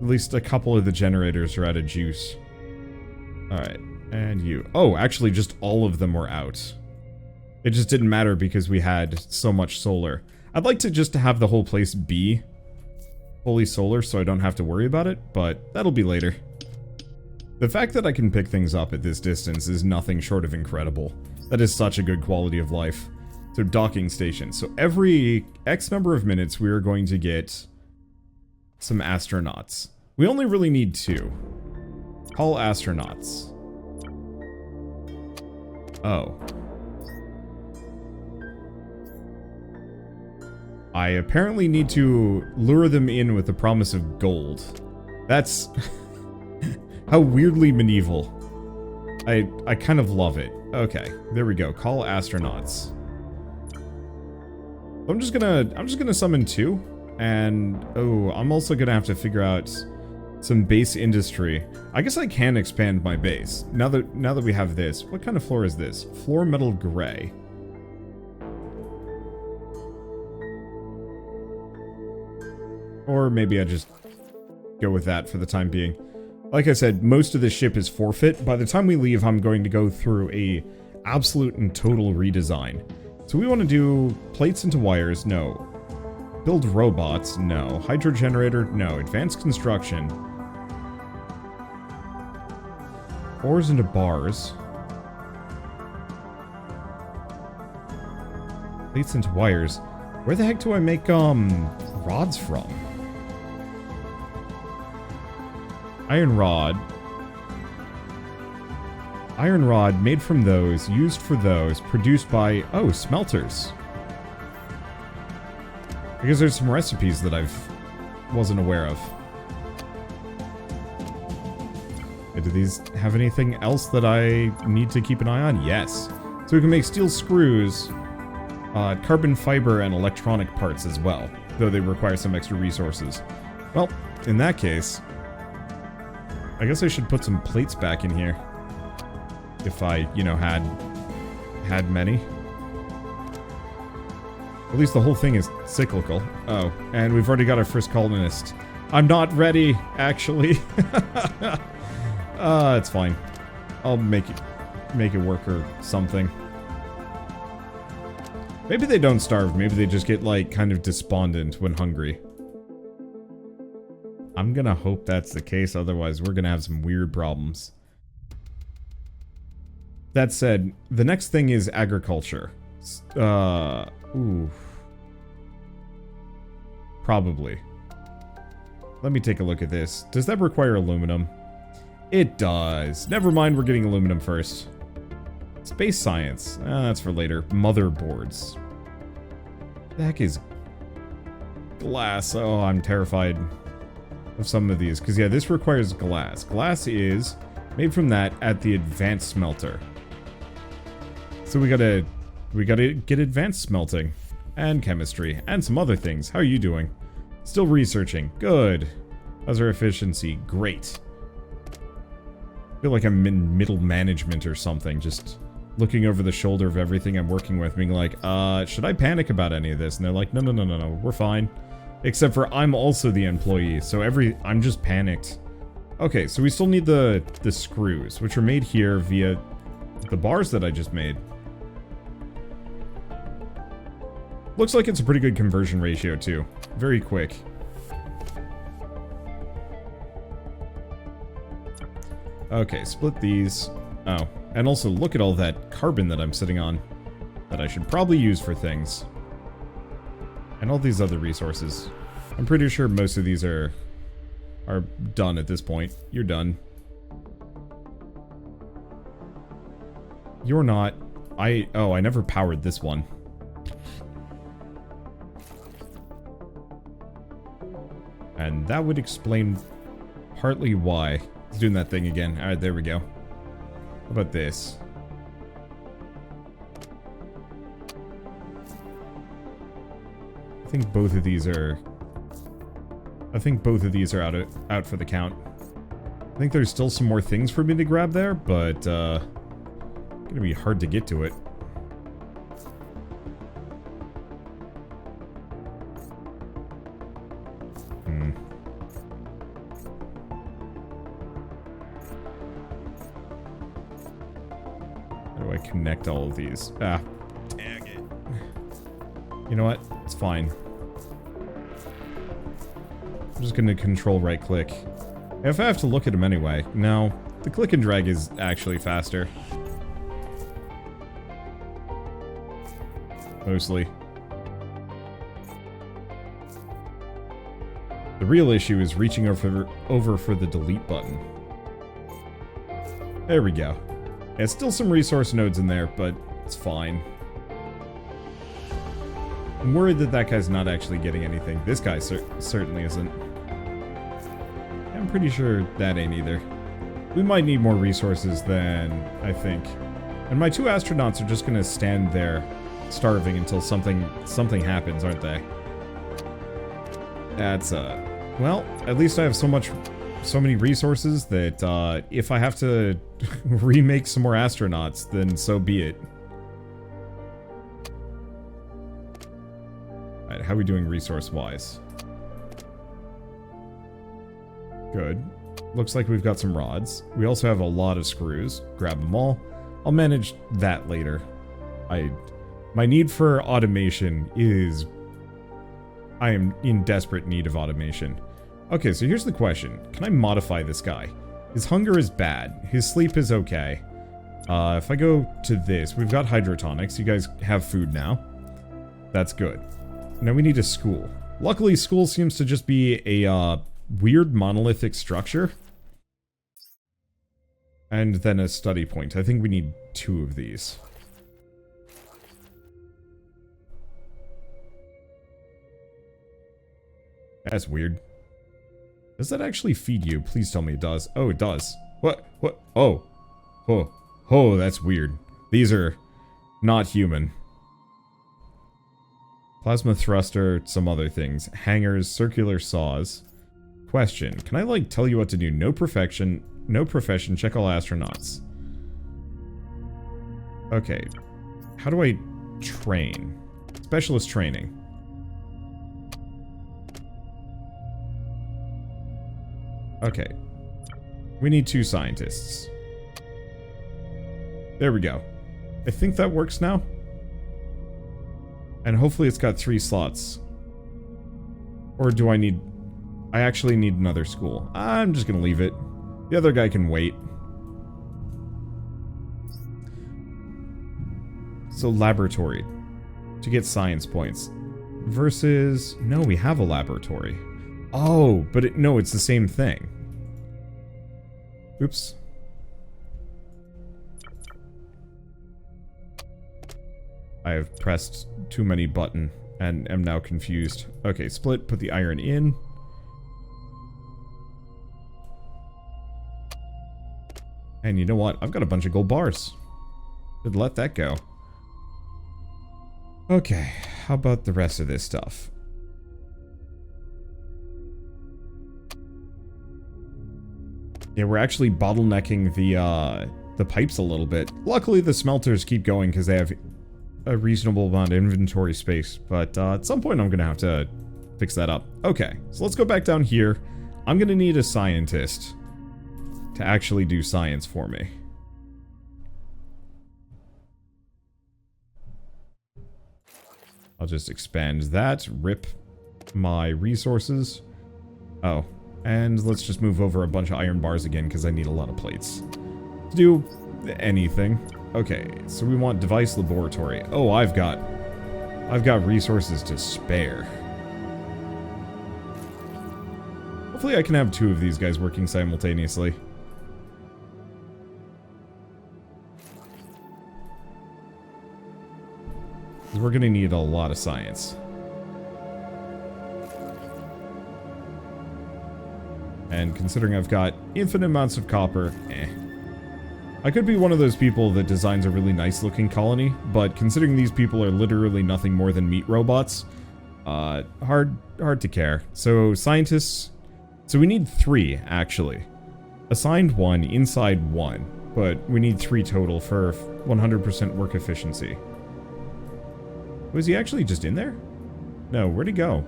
least a couple of the generators are out of juice. Alright, and you. Oh, actually just all of them were out. It just didn't matter because we had so much solar. I'd like to just have the whole place be fully solar so I don't have to worry about it, but that'll be later. The fact that I can pick things up at this distance is nothing short of incredible. That is such a good quality of life. So docking station. So every X number of minutes we are going to get some astronauts. We only really need 2. Call astronauts. Oh. I apparently need to lure them in with the promise of gold. That's how weirdly medieval. I kind of love it. Okay, there we go. Call astronauts. I'm just gonna summon 2, and oh, I'm also gonna have to figure out some base industry. I guess I can expand my base now that we have this. What kind of floor is this? Floor metal gray. Or maybe I just go with that for the time being. Like I said, most of this ship is forfeit. By the time we leave, I'm going to go through a absolute and total redesign. So we want to do plates into wires, no. Build robots, no. Hydro generator, no. Advanced construction. Ores into bars. Plates into wires. Where the heck do I make, rods from? Iron rod. Iron rod made from those, used for those, produced by, oh, smelters. Because there's some recipes that wasn't aware of. Do these have anything else that I need to keep an eye on? Yes. So we can make steel screws, carbon fiber, and electronic parts as well, though they require some extra resources. Well, in that case, I guess I should put some plates back in here. If I, you know, had many. At least the whole thing is cyclical. Oh, and we've already got our first colonist. I'm not ready, actually. It's fine. I'll make it work or something. Maybe they don't starve. Maybe they just get, like, kind of despondent when hungry. I'm gonna hope that's the case, otherwise we're gonna have some weird problems. That said, the next thing is agriculture. Ooh. Probably. Let me take a look at this. Does that require aluminum? It does. Never mind, we're getting aluminum first. Space science. That's for later. Motherboards. What the heck is glass? Oh, I'm terrified of some of these. Because, yeah, this requires glass. Glass is made from that at the advanced smelter. So we gotta get advanced smelting. And chemistry. And some other things. How are you doing? Still researching. Good. How's our efficiency? Great. I feel like I'm in middle management or something. Just looking over the shoulder of everything I'm working with. Being like, should I panic about any of this? And they're like, no, we're fine. Except for I'm also the employee. So I'm just panicked. Okay, so we still need the screws. Which are made here via the bars that I just made. Looks like it's a pretty good conversion ratio, too. Very quick. Okay, split these. Oh, and also look at all that carbon that I'm sitting on. That I should probably use for things. And all these other resources. I'm pretty sure most of these are done at this point. You're done. You're not. I never powered this one. And that would explain partly why. It's doing that thing again. Alright, there we go. How about this? I think both of these are out for the count. I think there's still some more things for me to grab there, but, gonna be hard to get to it. How do I connect all of these? Ah, dang it. You know what? It's fine. I'm just gonna control right click. If I have to look at them anyway. No, the click and drag is actually faster. Mostly. The real issue is reaching over for the delete button. There we go. Yeah, still some resource nodes in there, but it's fine. I'm worried that that guy's not actually getting anything. This guy certainly isn't. I'm pretty sure that ain't either. We might need more resources than I think. And my two astronauts are just gonna stand there starving until something happens, aren't they? That's well, at least I have so many resources that if I have to remake some more astronauts, then so be it. Alright, how are we doing resource-wise? Good. Looks like we've got some rods. We also have a lot of screws. Grab them all. I'll manage that later. My need for automation is... I am in desperate need of automation. Okay, so here's the question. Can I modify this guy? His hunger is bad. His sleep is okay. If I go to this, we've got hydrotonics. You guys have food now. That's good. Now we need a school. Luckily, school seems to just be a weird monolithic structure. And then a study point. I think we need 2 of these. That's weird. Does that actually feed you? Please tell me it does. Oh, it does. What? What? Oh. Oh. Oh, that's weird. These are not human. Plasma thruster, some other things. Hangers, circular saws. Question. Can I, like, tell you what to do? No profession, check all astronauts. Okay. How do I train? Specialist training. Okay. We need 2 scientists. There we go. I think that works now. And hopefully it's got 3 slots. Or do I need... I actually need another school. I'm just gonna leave it. The other guy can wait. So laboratory. To get science points. Versus... No, we have a laboratory. Oh, but no, it's the same thing. Oops. I have pressed too many buttons and am now confused. Okay, split, put the iron in. And you know what? I've got a bunch of gold bars. Should let that go. Okay, how about the rest of this stuff? Yeah, we're actually bottlenecking the pipes a little bit. Luckily, the smelters keep going because they have a reasonable amount of inventory space. But at some point, I'm going to have to fix that up. Okay, so let's go back down here. I'm going to need a scientist to actually do science for me. I'll just expand that, rip my resources. Oh, and let's just move over a bunch of iron bars again because I need a lot of plates to do anything. Okay, so we want device laboratory. Oh, I've got resources to spare. Hopefully I can have 2 of these guys working simultaneously. Because we're going to need a lot of science. And considering I've got infinite amounts of copper, I could be one of those people that designs a really nice looking colony, but considering these people are literally nothing more than meat robots, hard to care. So scientists, so we need 3 actually. Assigned 1, inside 1. But we need 3 total for 100% work efficiency. Was he actually just in there? No, where'd he go?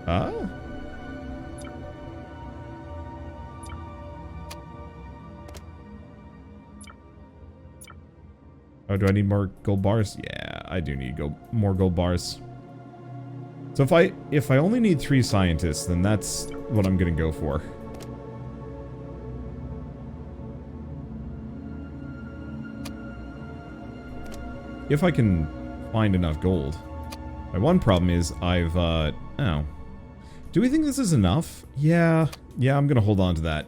Ah? Oh, do I need more gold bars? Yeah, I do need more gold bars. So if I only need 3 scientists, then that's what I'm gonna go for. If I can find enough gold. My one problem is oh. Do we think this is enough? Yeah, I'm gonna hold on to that.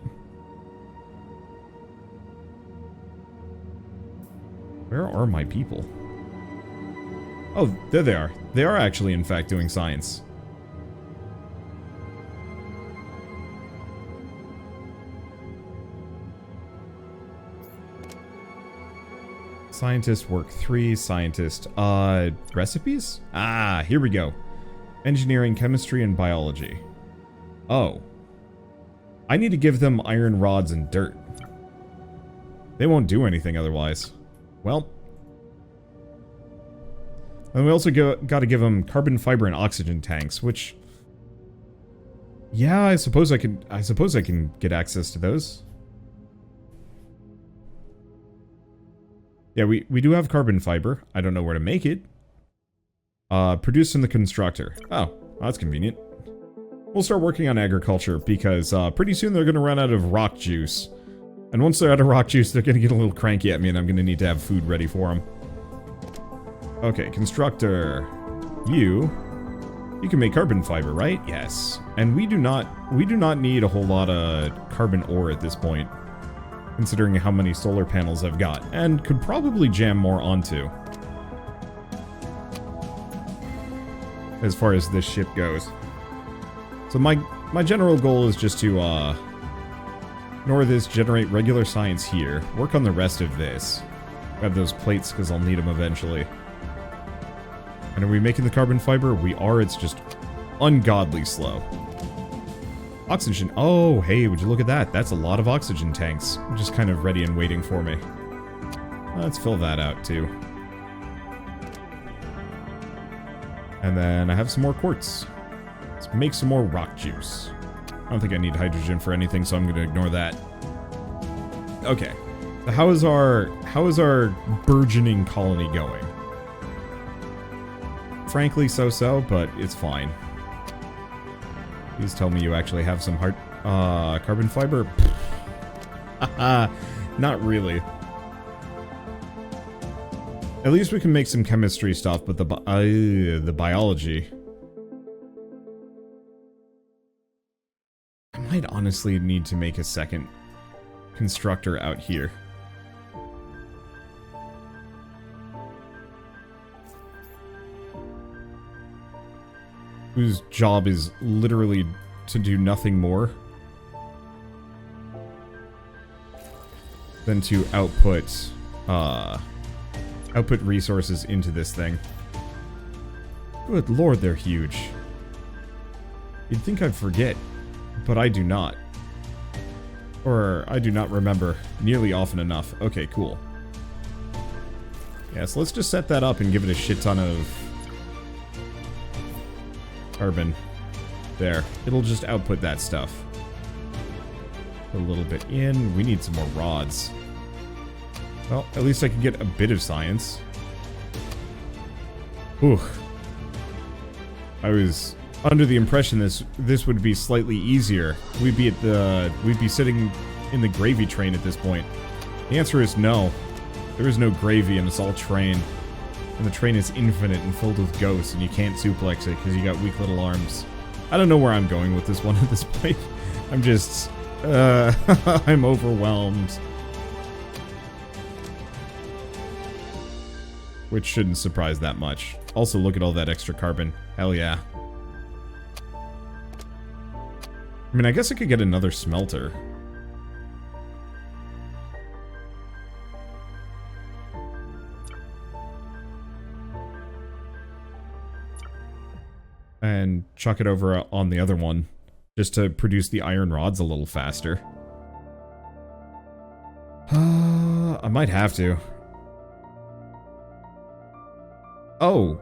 Where are my people? Oh, there they are. They are actually, in fact, doing science. Scientist work 3, scientist, recipes? Ah, here we go. Engineering, chemistry, and biology. Oh. I need to give them iron rods and dirt. They won't do anything otherwise. Well. And we also gotta give them carbon fiber and oxygen tanks, which... Yeah, I suppose I can get access to those. Yeah, we do have carbon fiber. I don't know where to make it. Produced in the constructor. Oh, well, that's convenient. We'll start working on agriculture because pretty soon they're going to run out of rock juice. And once they're out of rock juice, they're going to get a little cranky at me and I'm going to need to have food ready for them. Okay, constructor. You can make carbon fiber, right? Yes. And we do not need a whole lot of carbon ore at this point, considering how many solar panels I've got, and could probably jam more onto. As far as this ship goes. So my general goal is just to ignore this, generate regular science here, work on the rest of this. Grab those plates because I'll need them eventually. And are we making the carbon fiber? We are, it's just ungodly slow. Oxygen. Oh, hey, would you look at that? That's a lot of oxygen tanks. Just kind of ready and waiting for me. Let's fill that out, too. And then I have some more quartz. Let's make some more rock juice. I don't think I need hydrogen for anything, so I'm going to ignore that. Okay. So how is our burgeoning colony going? Frankly, so-so, but it's fine. Please tell me you actually have some carbon fiber. Not really. At least we can make some chemistry stuff, but the biology. I might honestly need to make a second constructor out here. Whose job is literally to do nothing more than to output resources into this thing. Good lord, they're huge. You'd think I'd forget, but I do not. Or I do not remember nearly often enough. Okay, cool. Yeah, so let's just set that up and give it a shit ton of carbon. There. It'll just output that stuff. Put a little bit in. We need some more rods. Well, at least I can get a bit of science. Whew. I was under the impression this would be slightly easier. We'd be sitting in the gravy train at this point. The answer is no. There is no gravy and it's all train. And the train is infinite and filled with ghosts, and you can't suplex it because you got weak little arms. I don't know where I'm going with this one at this point. I'm just... I'm overwhelmed. Which shouldn't surprise that much. Also, look at all that extra carbon. Hell yeah. I mean, I guess I could get another smelter. And chuck it over on the other one. just to produce the iron rods a little faster. I might have to. Oh.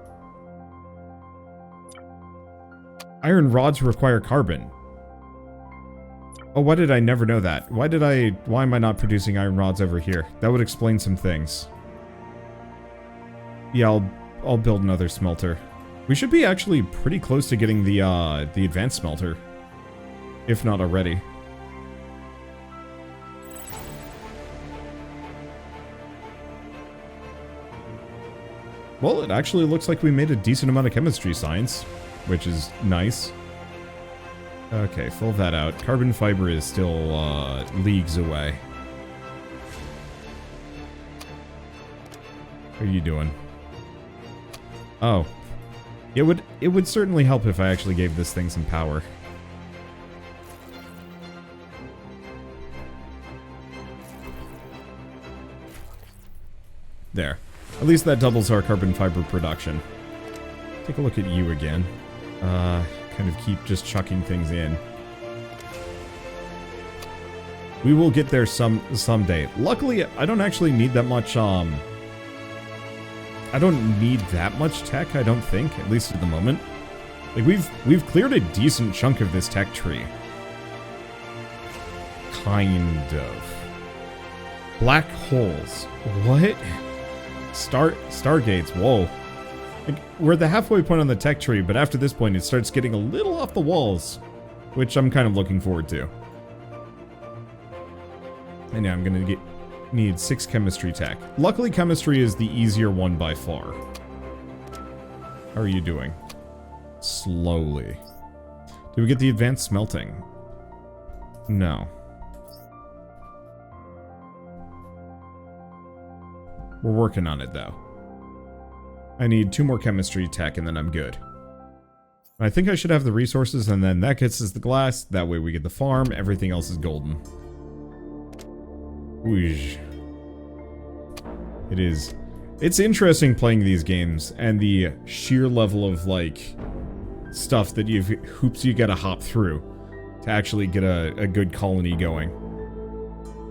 Iron rods require carbon. Oh, why did I never know that? Why am I not producing iron rods over here? That would explain some things. Yeah, I'll build another smelter. We should be actually pretty close to getting the advanced smelter. If not already. Well, it actually looks like we made a decent amount of chemistry science, which is nice. Okay, fill that out. Carbon fiber is still leagues away. What are you doing? Oh. It would certainly help if I actually gave this thing some power. There. At least that doubles our carbon fiber production. Take a look at you again. Kind of keep just chucking things in. We will get there someday. Luckily, I don't actually need that much, I don't need that much tech, I don't think, at least at the moment. Like, we've cleared a decent chunk of this tech tree. Kind of. Black holes. What? Stargates, whoa. Like, we're at the halfway point on the tech tree, but after this point it starts getting a little off the walls, which I'm kind of looking forward to. And yeah, I'm gonna need 6 chemistry tech. Luckily, chemistry is the easier one by far. How are you doing? Slowly. Did we get the advanced smelting? No. We're working on it, though. I need 2 more chemistry tech, and then I'm good. I think I should have the resources, and then that gets us the glass. That way we get the farm. Everything else is golden. Whoosh. It is. It's interesting playing these games, and the sheer level of, like, stuff that hoops you gotta hop through to actually get a good colony going.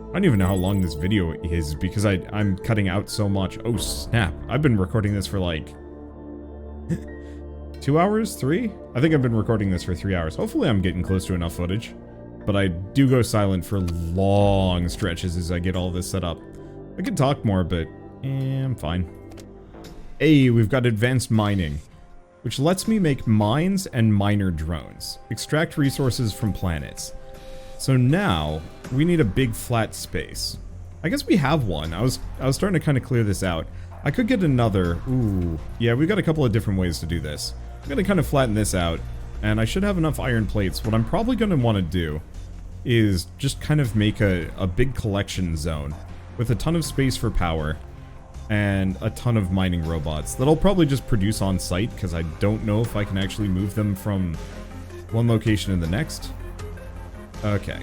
I don't even know how long this video is because I'm cutting out so much. Oh snap, I've been recording this for like 2 hours? 3? I think I've been recording this for 3 hours. Hopefully I'm getting close to enough footage. But I do go silent for long stretches as I get all this set up. I could talk more, but I'm fine. Hey, we've got advanced mining, which lets me make mines and miner drones. Extract resources from planets. So now, we need a big flat space. I guess we have one. I was starting to kind of clear this out. I could get another. Ooh. Yeah, we've got a couple of different ways to do this. I'm going to kind of flatten this out, and I should have enough iron plates. What I'm probably going to want to do is just kind of make a big collection zone with a ton of space for power and a ton of mining robots that I'll probably just produce on site because I don't know if I can actually move them from one location to the next. Okay.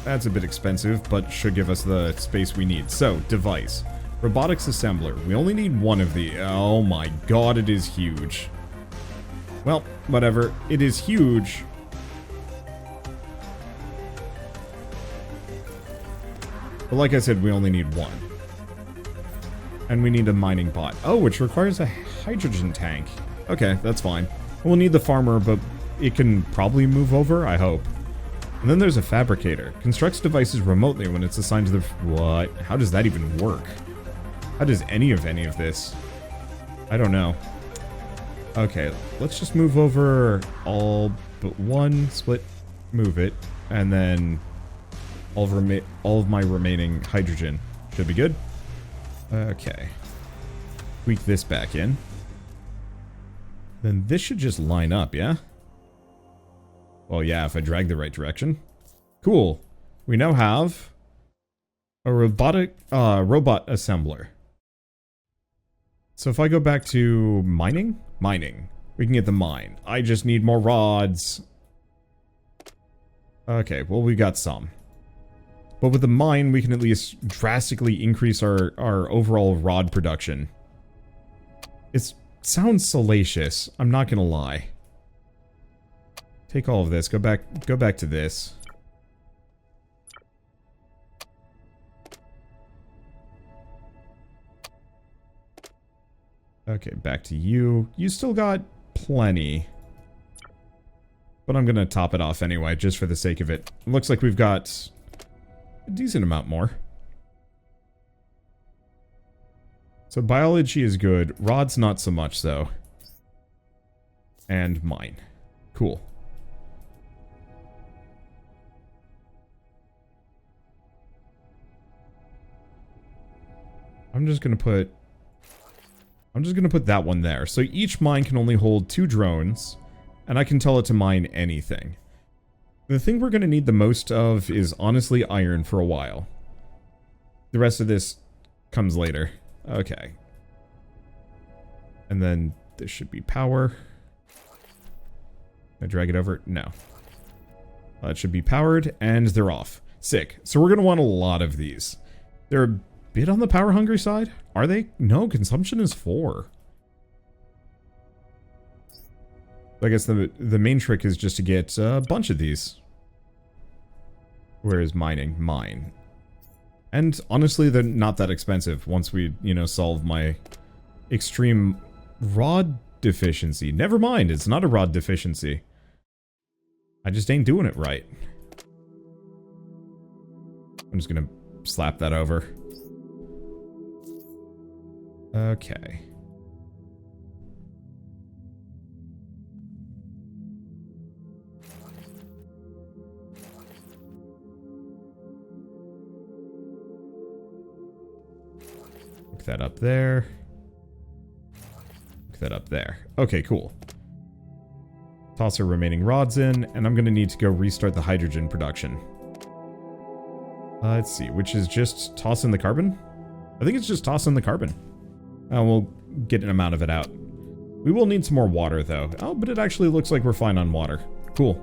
That's a bit expensive, but should give us the space we need. So, device. Robotics assembler. We only need one of the... Oh my god, it is huge. Well, whatever. It is huge. But like I said, we only need one. And we need a mining bot. Oh, which requires a hydrogen tank. Okay, that's fine. We'll need the farmer, but it can probably move over, I hope. And then there's a fabricator. Constructs devices remotely when it's assigned to the... What? How does that even work? How does any of this? I don't know. Okay, let's just move over all but one. Split, move it. And then all of my remaining hydrogen. Should be good. Okay. Tweak this back in. Then this should just line up, yeah? Well, yeah, if I drag the right direction. Cool. We now have a robot assembler. So if I go back to mining, we can get the mine. I just need more rods. Okay, well, we got some. But with the mine, we can at least drastically increase our overall rod production. It sounds salacious, I'm not gonna lie. Take all of this. Go back to this. Okay, back to you. You still got plenty. But I'm gonna top it off anyway, just for the sake of it. Looks like we've got a decent amount more. So biology is good. Rod's not so much, though. And mine. Cool. I'm just gonna put that one there. So each mine can only hold 2 drones, and I can tell it to mine anything. The thing we're gonna need the most of is honestly iron for a while. The rest of this comes later. Okay. And then this should be power. Can I drag it over? No. It should be powered, and they're off. Sick. So we're gonna want a lot of these. They're a bit on the power hungry side? Are they? No, consumption is 4. I guess the main trick is just to get a bunch of these. Where is mining? Mine. And honestly, they're not that expensive once we, you know, solve my extreme rod deficiency. Never mind, it's not a rod deficiency. I just ain't doing it right. I'm just gonna slap that over. Okay. Look that up there. Look that up there. Okay, cool. Toss our remaining rods in, and I'm gonna need to go restart the hydrogen production. Let's see, which is just toss in the carbon? I think it's just toss in the carbon. We'll get an amount of it out. We will need some more water, though. Oh, but it actually looks like we're fine on water. Cool.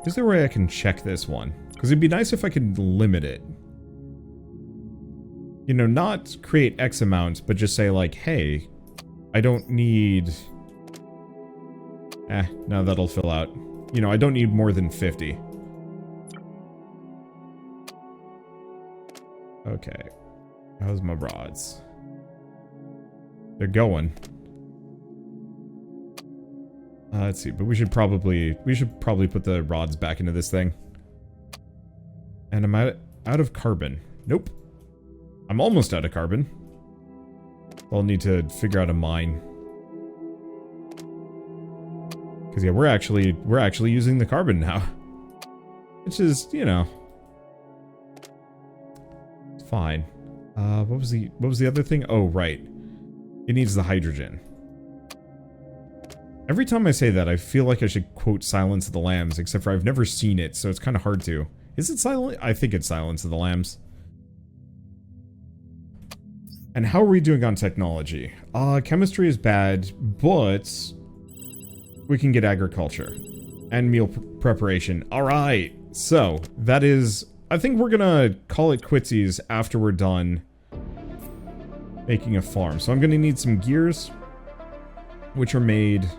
Is there a way I can check this one? Because it'd be nice if I could limit it. You know, not create X amount, but just say, like, hey, I don't need... no, that'll fill out. You know, I don't need more than 50. Okay. How's my rods? They're going. Let's see, but we should probably put the rods back into this thing. And I'm out of carbon. Nope. I'm almost out of carbon. I'll need to figure out a mine. Because yeah, we're actually using the carbon now. Which is, you know, fine. What was the other thing? Oh, right. It needs the hydrogen. Every time I say that, I feel like I should quote Silence of the Lambs, except for I've never seen it, so it's kind of hard to. Is it Silent? I think it's Silence of the Lambs. And how are we doing on technology? Chemistry is bad, but we can get agriculture and meal preparation. All right. So that is, I think we're gonna call it quitsies after we're done making a farm. So I'm gonna need some gears, which are made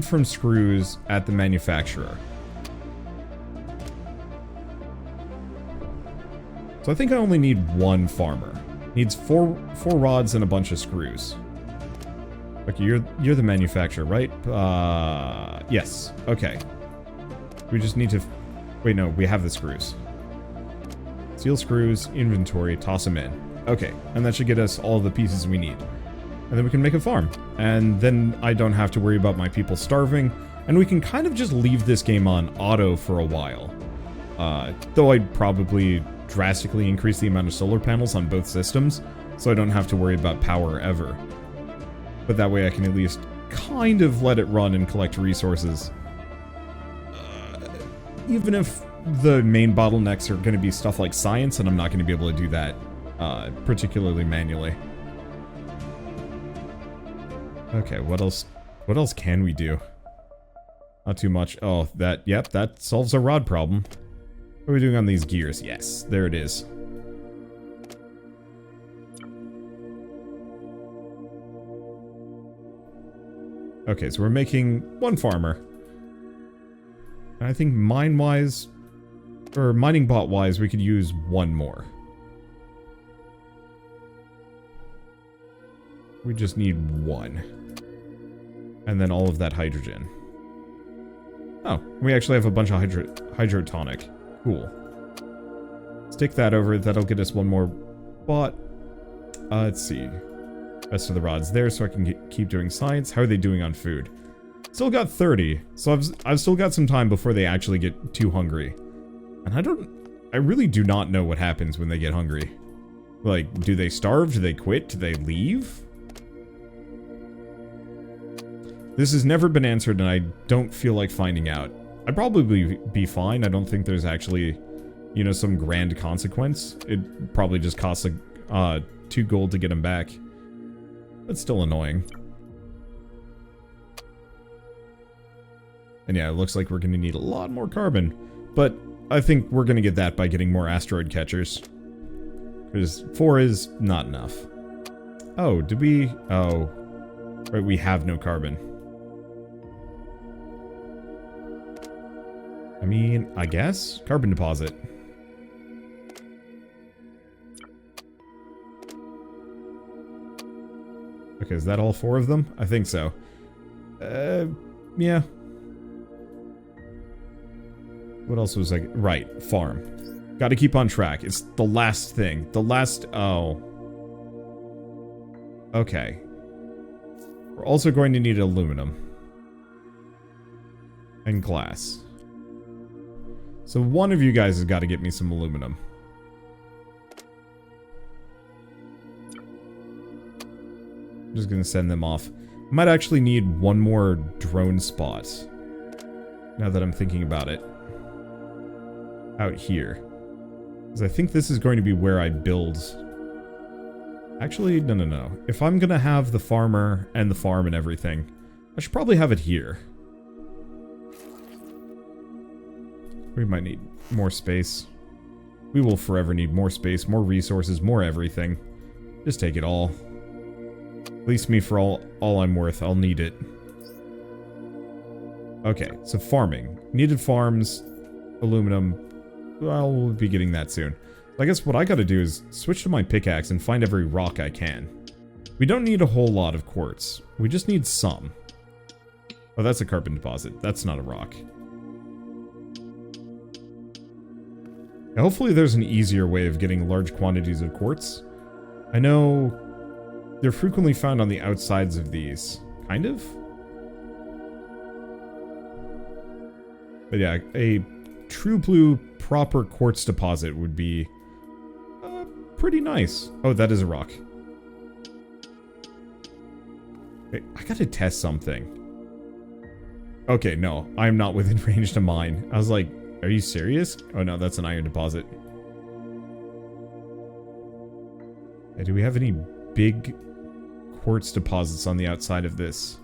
from screws at the manufacturer. So I think I only need one farmer. Needs four rods and a bunch of screws. Okay, you're the manufacturer, right? Yes. Okay. We just need to... Wait, no, we have the screws. Steel screws, inventory, toss them in. Okay, and that should get us all the pieces we need. And then we can make a farm. And then I don't have to worry about my people starving. And we can kind of just leave this game on auto for a while. Though I'd probably drastically increase the amount of solar panels on both systems, so I don't have to worry about power ever. But that way I can at least kind of let it run and collect resources. Even if the main bottlenecks are going to be stuff like science, and I'm not going to be able to do that particularly manually. Okay, what else can we do? Not too much. Oh, yep, that solves our rod problem. What are we doing on these gears? Yes, there it is. Okay, so we're making one farmer. And I think mine-wise, or mining bot-wise, we could use one more. We just need one. And then all of that hydrogen. Oh, we actually have a bunch of hydrotonic. Cool. Stick that over, that'll get us one more bot. Let's see. Rest of the rods there so I can keep doing science. How are they doing on food? Still got 30, so I've still got some time before they actually get too hungry. And I really do not know what happens when they get hungry. Like, do they starve? Do they quit? Do they leave? This has never been answered and I don't feel like finding out. I'd probably be fine. I don't think there's actually, you know, some grand consequence. It probably just costs 2 gold to get them back. That's still annoying. And yeah, it looks like we're going to need a lot more carbon. But I think we're going to get that by getting more asteroid catchers. Because 4 is not enough. Oh, did we... Oh. Right, we have no carbon. I mean, I guess? Carbon deposit. Okay, is that all 4 of them? I think so. Yeah. What else was like? Right, farm. Gotta keep on track. It's the last thing. The last... Oh. Okay. We're also going to need aluminum. And glass. So one of you guys has got to get me some aluminum. I'm just going to send them off. I might actually need one more drone spot. Now that I'm thinking about it. Out here. Because I think this is going to be where I build... Actually, no. If I'm going to have the farmer and the farm and everything, I should probably have it here. We might need more space. We will forever need more space, more resources, more everything. Just take it all. At least me for all I'm worth. I'll need it. Okay, so farming. Needed farms, aluminum. Well, we'll be getting that soon. I guess what I gotta do is switch to my pickaxe and find every rock I can. We don't need a whole lot of quartz. We just need some. Oh, that's a carbon deposit. That's not a rock. Now, hopefully there's an easier way of getting large quantities of quartz. I know they're frequently found on the outsides of these. Kind of? But yeah, a true blue proper quartz deposit would be pretty nice. Oh, that is a rock. Wait, I gotta test something. Okay, no, I'm not within range to mine. I was like, are you serious? Oh no, that's an iron deposit. Hey, do we have any big quartz deposits on the outside of this?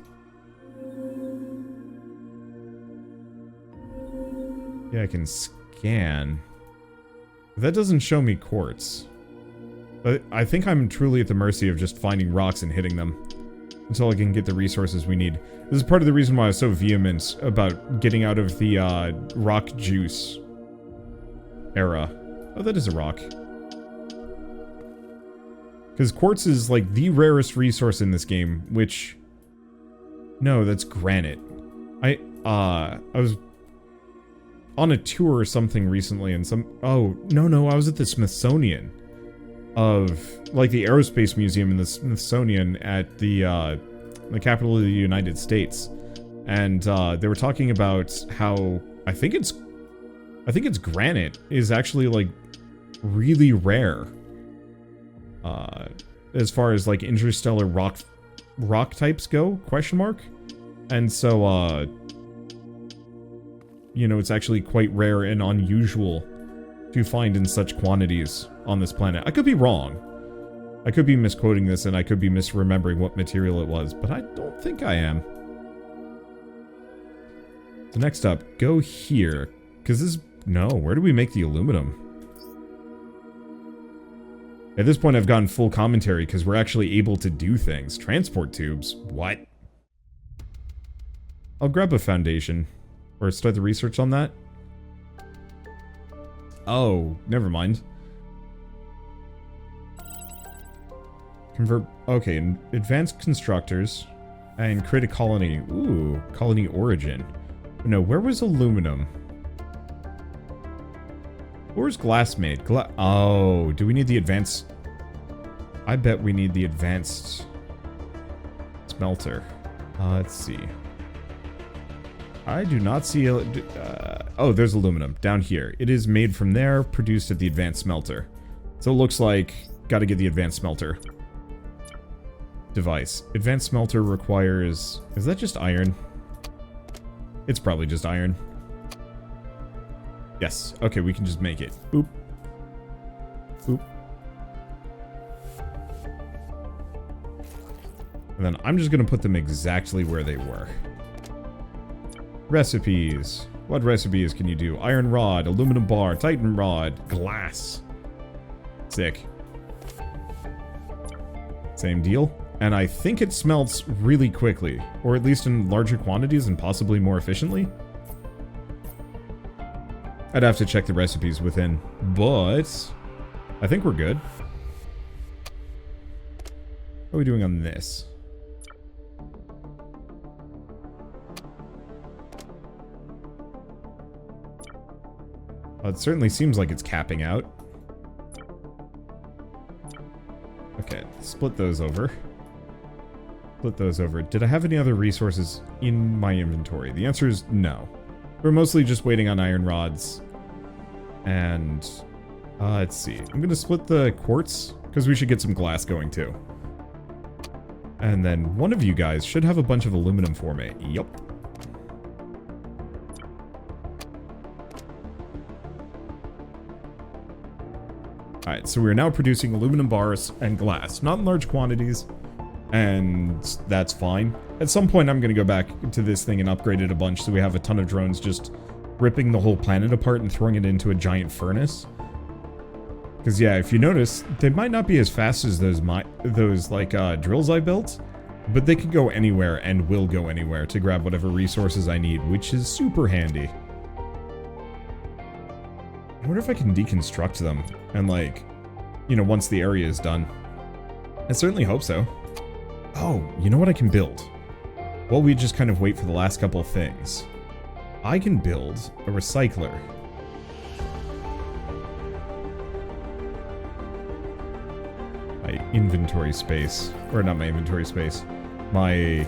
Yeah, I can scan. That doesn't show me quartz. But I think I'm truly at the mercy of just finding rocks and hitting them until I can get the resources we need. This is part of the reason why I was so vehement about getting out of the rock juice era. Oh, that is a rock. Because quartz is like the rarest resource in this game, which... No, that's granite. I was on a tour or something recently and oh, no, I was at the Smithsonian of, like, the Aerospace Museum in the Smithsonian at the capital of the United States. And, they were talking about how, I think it's granite is actually, like, really rare. As far as, like, interstellar rock types go, question mark. And so, you know, it's actually quite rare and unusual to find in such quantities on this planet. I could be wrong. I could be misquoting this and I could be misremembering what material it was, but I don't think I am. So next up, go here. Because this... No, where do we make the aluminum? At this point, I've gotten full commentary because we're actually able to do things. Transport tubes? What? I'll grab a foundation. Or start the research on that. Oh, never mind. Convert... Okay, advanced constructors. And create a colony. Ooh, colony origin. No, where was aluminum? Where's glass made? Oh, do we need the advanced... I bet we need the advanced smelter. Let's see. I do not see... oh, there's aluminum down here. It is made from there, produced at the advanced smelter. So it looks like... Gotta get the advanced smelter. Device. Advanced smelter requires... Is that just iron? It's probably just iron. Yes. Okay, we can just make it. Boop. Boop. And then I'm just gonna put them exactly where they were. Recipes. What recipes can you do? Iron rod, aluminum bar, titan rod, glass. Sick. Same deal. And I think it smelts really quickly. Or at least in larger quantities and possibly more efficiently. I'd have to check the recipes within. But I think we're good. What are we doing on this? Well, it certainly seems like it's capping out. Okay, split those over. Split those over. Did I have any other resources in my inventory? The answer is no. We're mostly just waiting on iron rods. And, let's see. I'm gonna split the quartz, because we should get some glass going too. And then one of you guys should have a bunch of aluminum for me. Yup. Alright, so we're now producing aluminum bars and glass. Not in large quantities, and that's fine. At some point I'm gonna go back to this thing and upgrade it a bunch so we have a ton of drones just ripping the whole planet apart and throwing it into a giant furnace. Because yeah, if you notice, they might not be as fast as those drills I built, but they could go anywhere and will go anywhere to grab whatever resources I need, which is super handy. I wonder if I can deconstruct them and like, you know, once the area is done. I certainly hope so. Oh, you know what I can build? Well, we just kind of wait for the last couple of things. I can build a recycler. My inventory space, or not my inventory space, my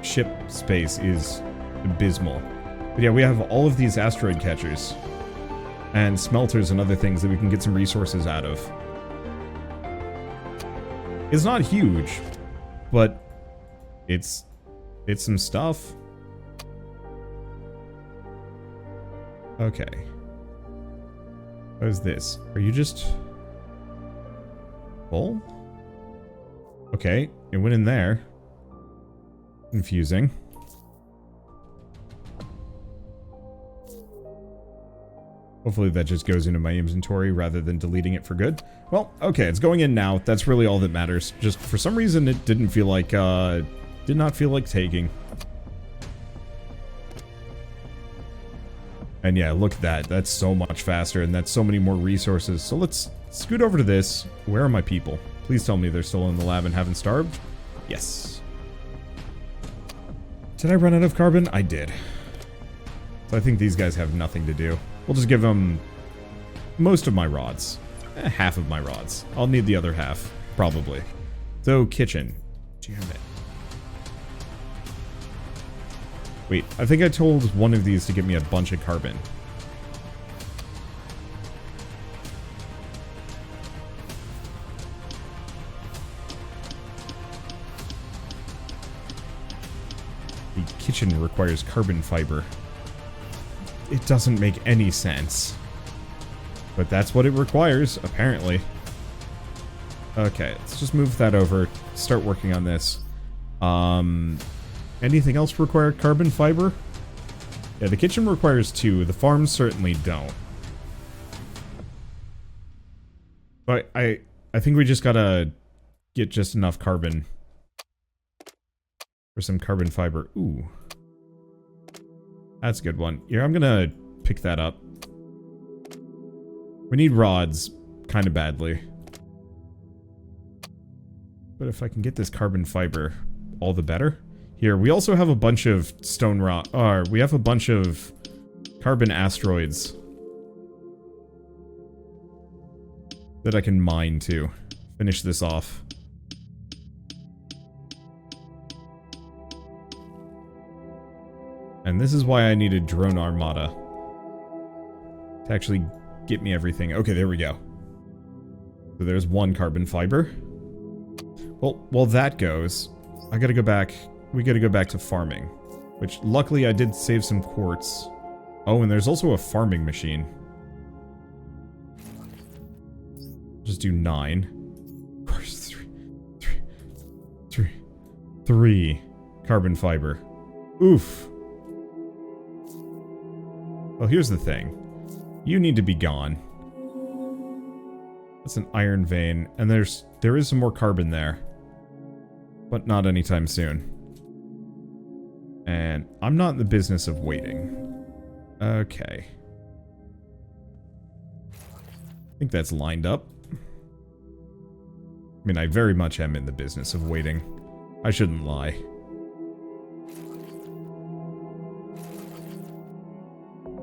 ship space is abysmal. But yeah, we have all of these asteroid catchers and smelters and other things that we can get some resources out of. It's not huge, but it's some stuff. Okay. What is this? Are you just full? Okay, it went in there. Confusing. Hopefully that just goes into my inventory rather than deleting it for good. Well, okay, it's going in now. That's really all that matters. Just for some reason it didn't feel like, did not feel like taking. And yeah, look at that. That's so much faster and that's so many more resources. So let's scoot over to this. Where are my people? Please tell me they're still in the lab and haven't starved. Yes. Did I run out of carbon? I did. So I think these guys have nothing to do. We'll just give them most of my rods. Half of my rods. I'll need the other half, probably. So, kitchen. Damn it. Wait, I think I told one of these to give me a bunch of carbon. The kitchen requires carbon fiber. It doesn't make any sense. But that's what it requires, apparently. Okay, let's just move that over. Start working on this. Anything else require carbon fiber? Yeah, the kitchen requires 2. The farms certainly don't. But I think we just gotta get just enough carbon for some carbon fiber. Ooh. That's a good one. Here, I'm gonna pick that up. We need rods kind of badly. But if I can get this carbon fiber, all the better. Here, we also have a bunch of stone rock, or we have a bunch of carbon asteroids that I can mine to finish this off. And this is why I needed drone armada to actually get me everything. Okay, there we go. So there's one carbon fiber. Well, while that goes, I gotta go back. We gotta go back to farming, which luckily I did save some quartz. Oh, and there's also a farming machine. Just do 9. Of course, 3 carbon fiber. Oof. Well, here's the thing. You need to be gone. That's an iron vein, and there is some more carbon there. But not anytime soon. And I'm not in the business of waiting. Okay. I think that's lined up. I mean, I very much am in the business of waiting. I shouldn't lie.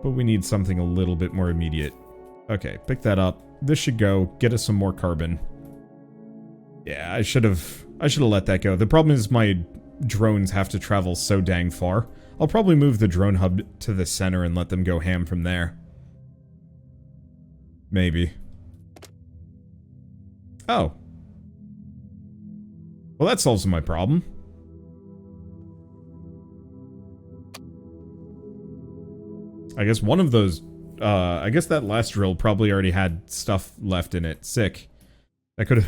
But we need something a little bit more immediate. Okay, pick that up. This should go. Get us some more carbon. Yeah, I should have let that go. The problem is my drones have to travel so dang far. I'll probably move the drone hub to the center and let them go ham from there. Maybe. Oh. Well, that solves my problem. I guess one of those, I guess that last drill probably already had stuff left in it. Sick. That could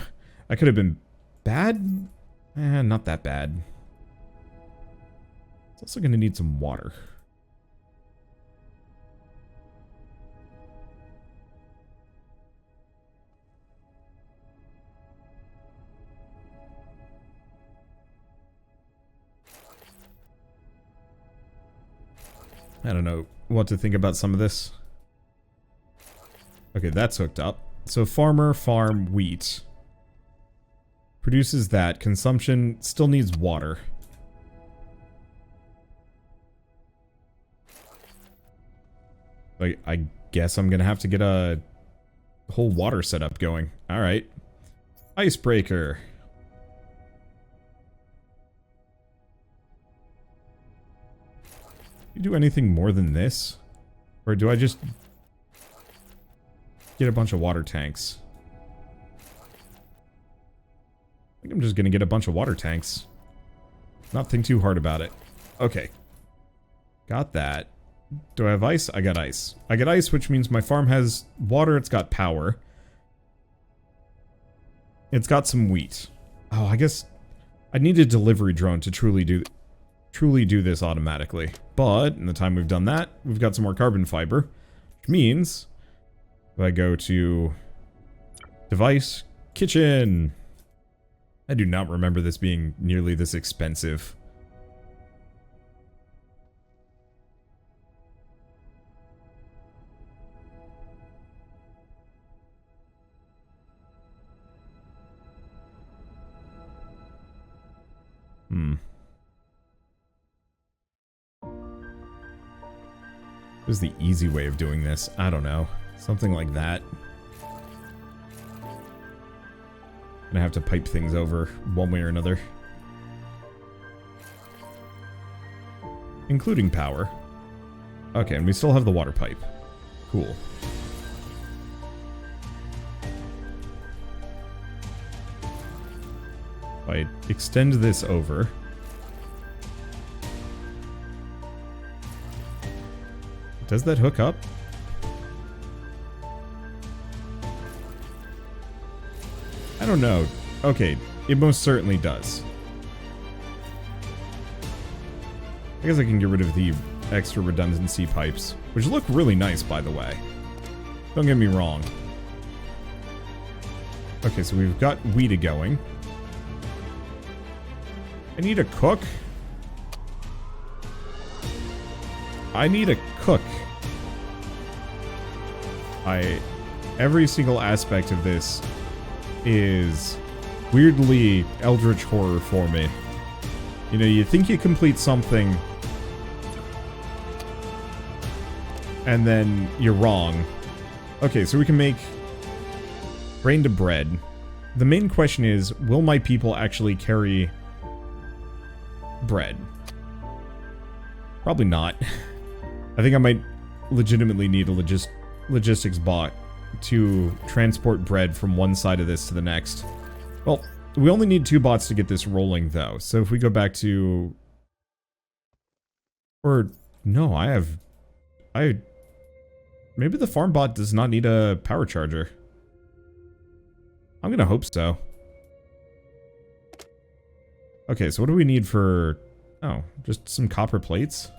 have been bad? Not that bad. It's also going to need some water. I don't know what to think about some of this. Okay, that's hooked up. So farmer, farm, wheat. Produces that. Consumption still needs water. I guess I'm gonna have to get a whole water setup going. Alright. Icebreaker. You do anything more than this? Or do I just get a bunch of water tanks? I think I'm just gonna get a bunch of water tanks. Not think too hard about it. Okay. Got that. Do I have ice? I got ice. I got ice, which means my farm has water, it's got power. It's got some wheat. Oh, I guess I need a delivery drone to truly do this automatically. But in the time we've done that, we've got some more carbon fiber, which means if I go to device, kitchen. I do not remember this being nearly this expensive. What is the easy way of doing this? I don't know. Something like that. Gonna have to pipe things over one way or another. Including power. Okay, and we still have the water pipe. Cool. If I extend this over... Does that hook up? I don't know. Okay, it most certainly does. I guess I can get rid of the extra redundancy pipes, which look really nice, by the way. Don't get me wrong. Okay, so we've got wheat going. I need a cook. I need a cook. Every single aspect of this is weirdly eldritch horror for me. You know, you think you complete something, and then you're wrong. Okay, so we can make grain to bread. The main question is, will my people actually carry bread? Probably not. I think I might legitimately need a logistics bot to transport bread from one side of this to the next. Well, we only need 2 bots to get this rolling, though. So if we go back to... Or, no, maybe the farm bot does not need a power charger. I'm gonna hope so. Okay, so what do we need for... Oh, just some copper plates?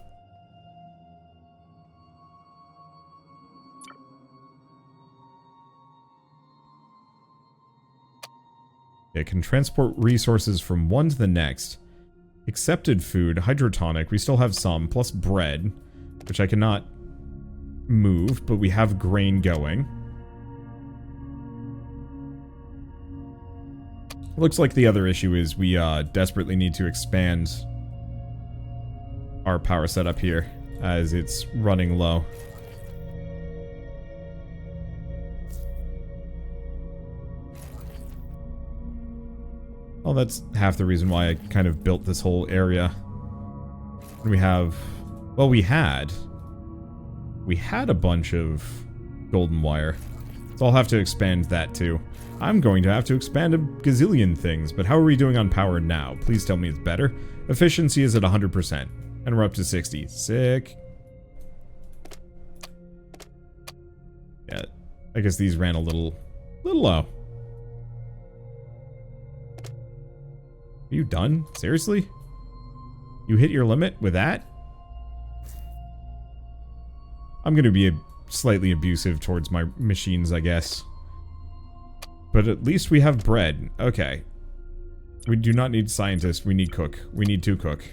It can transport resources from one to the next. Accepted food, hydrotonic, we still have some, plus bread, which I cannot move, but we have grain going. Looks like the other issue is we desperately need to expand our power setup here, as it's running low. Well, that's half the reason why I kind of built this whole area. We have... Well, we had a bunch of golden wire. So I'll have to expand that too. I'm going to have to expand a gazillion things, but how are we doing on power now? Please tell me it's better. Efficiency is at 100%, and we're up to 60. Sick. Yeah, I guess these ran a little low. Are you done? Seriously? You hit your limit with that? I'm gonna be slightly abusive towards my machines, I guess. But at least we have bread. Okay. We do not need scientists, we need cook. We need 2 cook.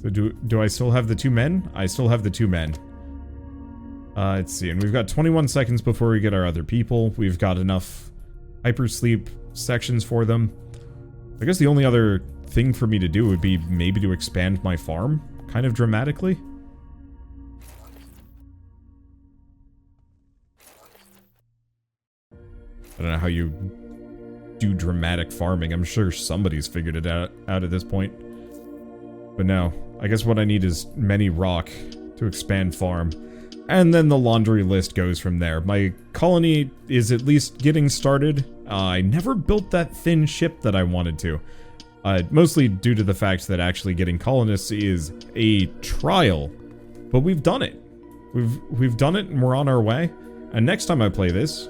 So do I still have the 2 men? I still have the 2 men. Let's see, and we've got 21 seconds before we get our other people. We've got enough hypersleep sections for them. I guess the only other thing for me to do would be maybe to expand my farm, kind of dramatically. I don't know how you do dramatic farming. I'm sure somebody's figured it out at this point. But no, I guess what I need is many rock to expand farm. And then the laundry list goes from there. My colony is at least getting started. I never built that thin ship that I wanted to. Mostly due to the fact that actually getting colonists is a trial. But we've done it. We've done it and we're on our way. And next time I play this,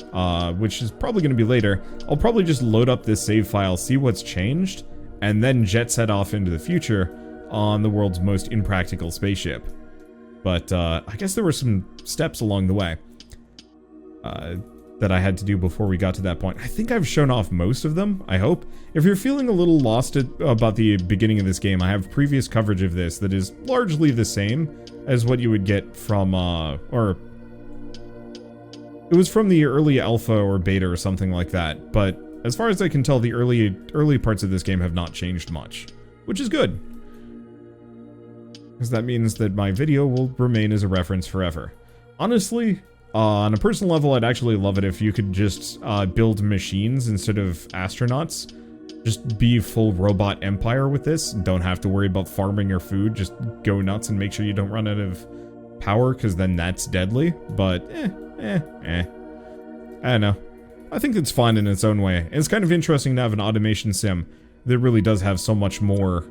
which is probably going to be later, I'll probably just load up this save file, see what's changed, and then jet set off into the future on the world's most impractical spaceship. But I guess there were some steps along the way that I had to do before we got to that point. I think I've shown off most of them, I hope. If you're feeling a little lost about the beginning of this game, I have previous coverage of this that is largely the same as what you would get from, or... It was from the early alpha or beta or something like that, but as far as I can tell, the early parts of this game have not changed much, which is good. Because that means that my video will remain as a reference forever. Honestly, on a personal level, I'd actually love it if you could just build machines instead of astronauts. Just be full robot empire with this. Don't have to worry about farming or food. Just go nuts and make sure you don't run out of power, because then that's deadly. But, I don't know. I think it's fun in its own way. It's kind of interesting to have an automation sim that really does have so much more,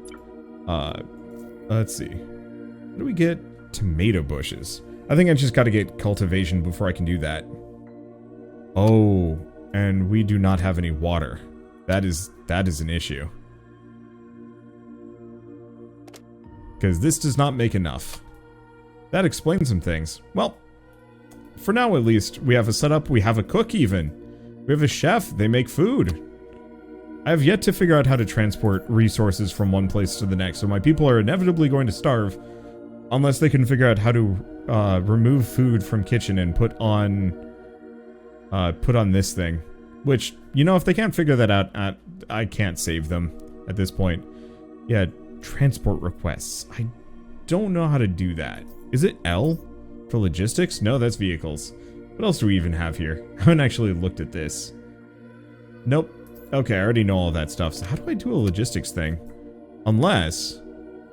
let's see. How do we get tomato bushes? I think I just gotta get cultivation before I can do that. Oh, and we do not have any water. That is an issue. Because this does not make enough. That explains some things. Well, for now at least, we have a setup, we have a cook even. We have a chef, they make food. I have yet to figure out how to transport resources from one place to the next, so my people are inevitably going to starve. Unless they can figure out how to remove food from kitchen and put on this thing. Which, you know, if they can't figure that out, I can't save them at this point. Yeah, transport requests. I don't know how to do that. Is it L for logistics? No, that's vehicles. What else do we even have here? I haven't actually looked at this. Nope. Okay, I already know all that stuff. So how do I do a logistics thing? Unless...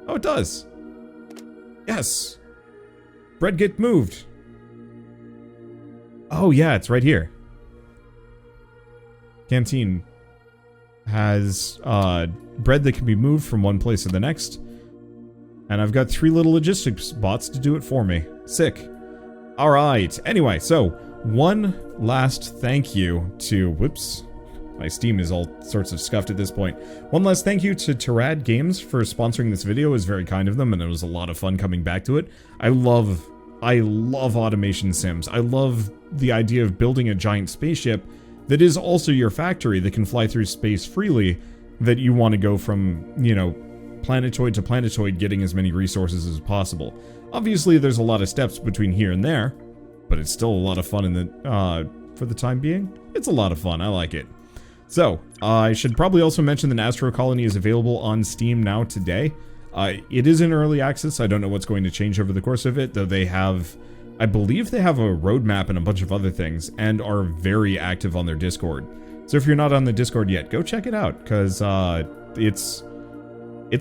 Oh, it does. Yes. Bread get moved. Oh, yeah, it's right here. Canteen has bread that can be moved from one place to the next. And I've got 3 little logistics bots to do it for me. Sick. Alright, anyway, so one last thank you to... Whoops. My Steam is all sorts of scuffed at this point. One last thank you to Tirad Games for sponsoring this video. It was very kind of them, and it was a lot of fun coming back to it. I love automation sims. I love the idea of building a giant spaceship that is also your factory that can fly through space freely, that you want to go from, you know, planetoid to planetoid, getting as many resources as possible. Obviously, there's a lot of steps between here and there, but it's still a lot of fun in the, for the time being. It's a lot of fun. I like it. So, I should probably also mention that Astro Colony is available on Steam now today. It is in early access. I don't know what's going to change over the course of it, though they have... I believe they have a roadmap and a bunch of other things, and are very active on their Discord. So if you're not on the Discord yet, go check it out, because it's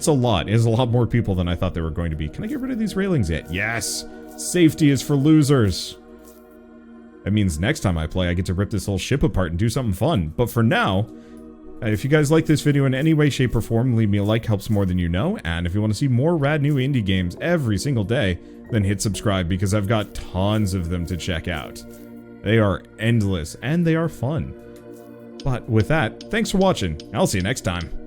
a lot. It's a lot more people than I thought there were going to be. Can I get rid of these railings yet? Yes! Safety is for losers! That means next time I play, I get to rip this whole ship apart and do something fun. But for now, if you guys like this video in any way, shape, or form, leave me a like, helps more than you know. And if you want to see more rad new indie games every single day, then hit subscribe, because I've got tons of them to check out. They are endless, and they are fun. But with that, thanks for watching. I'll see you next time.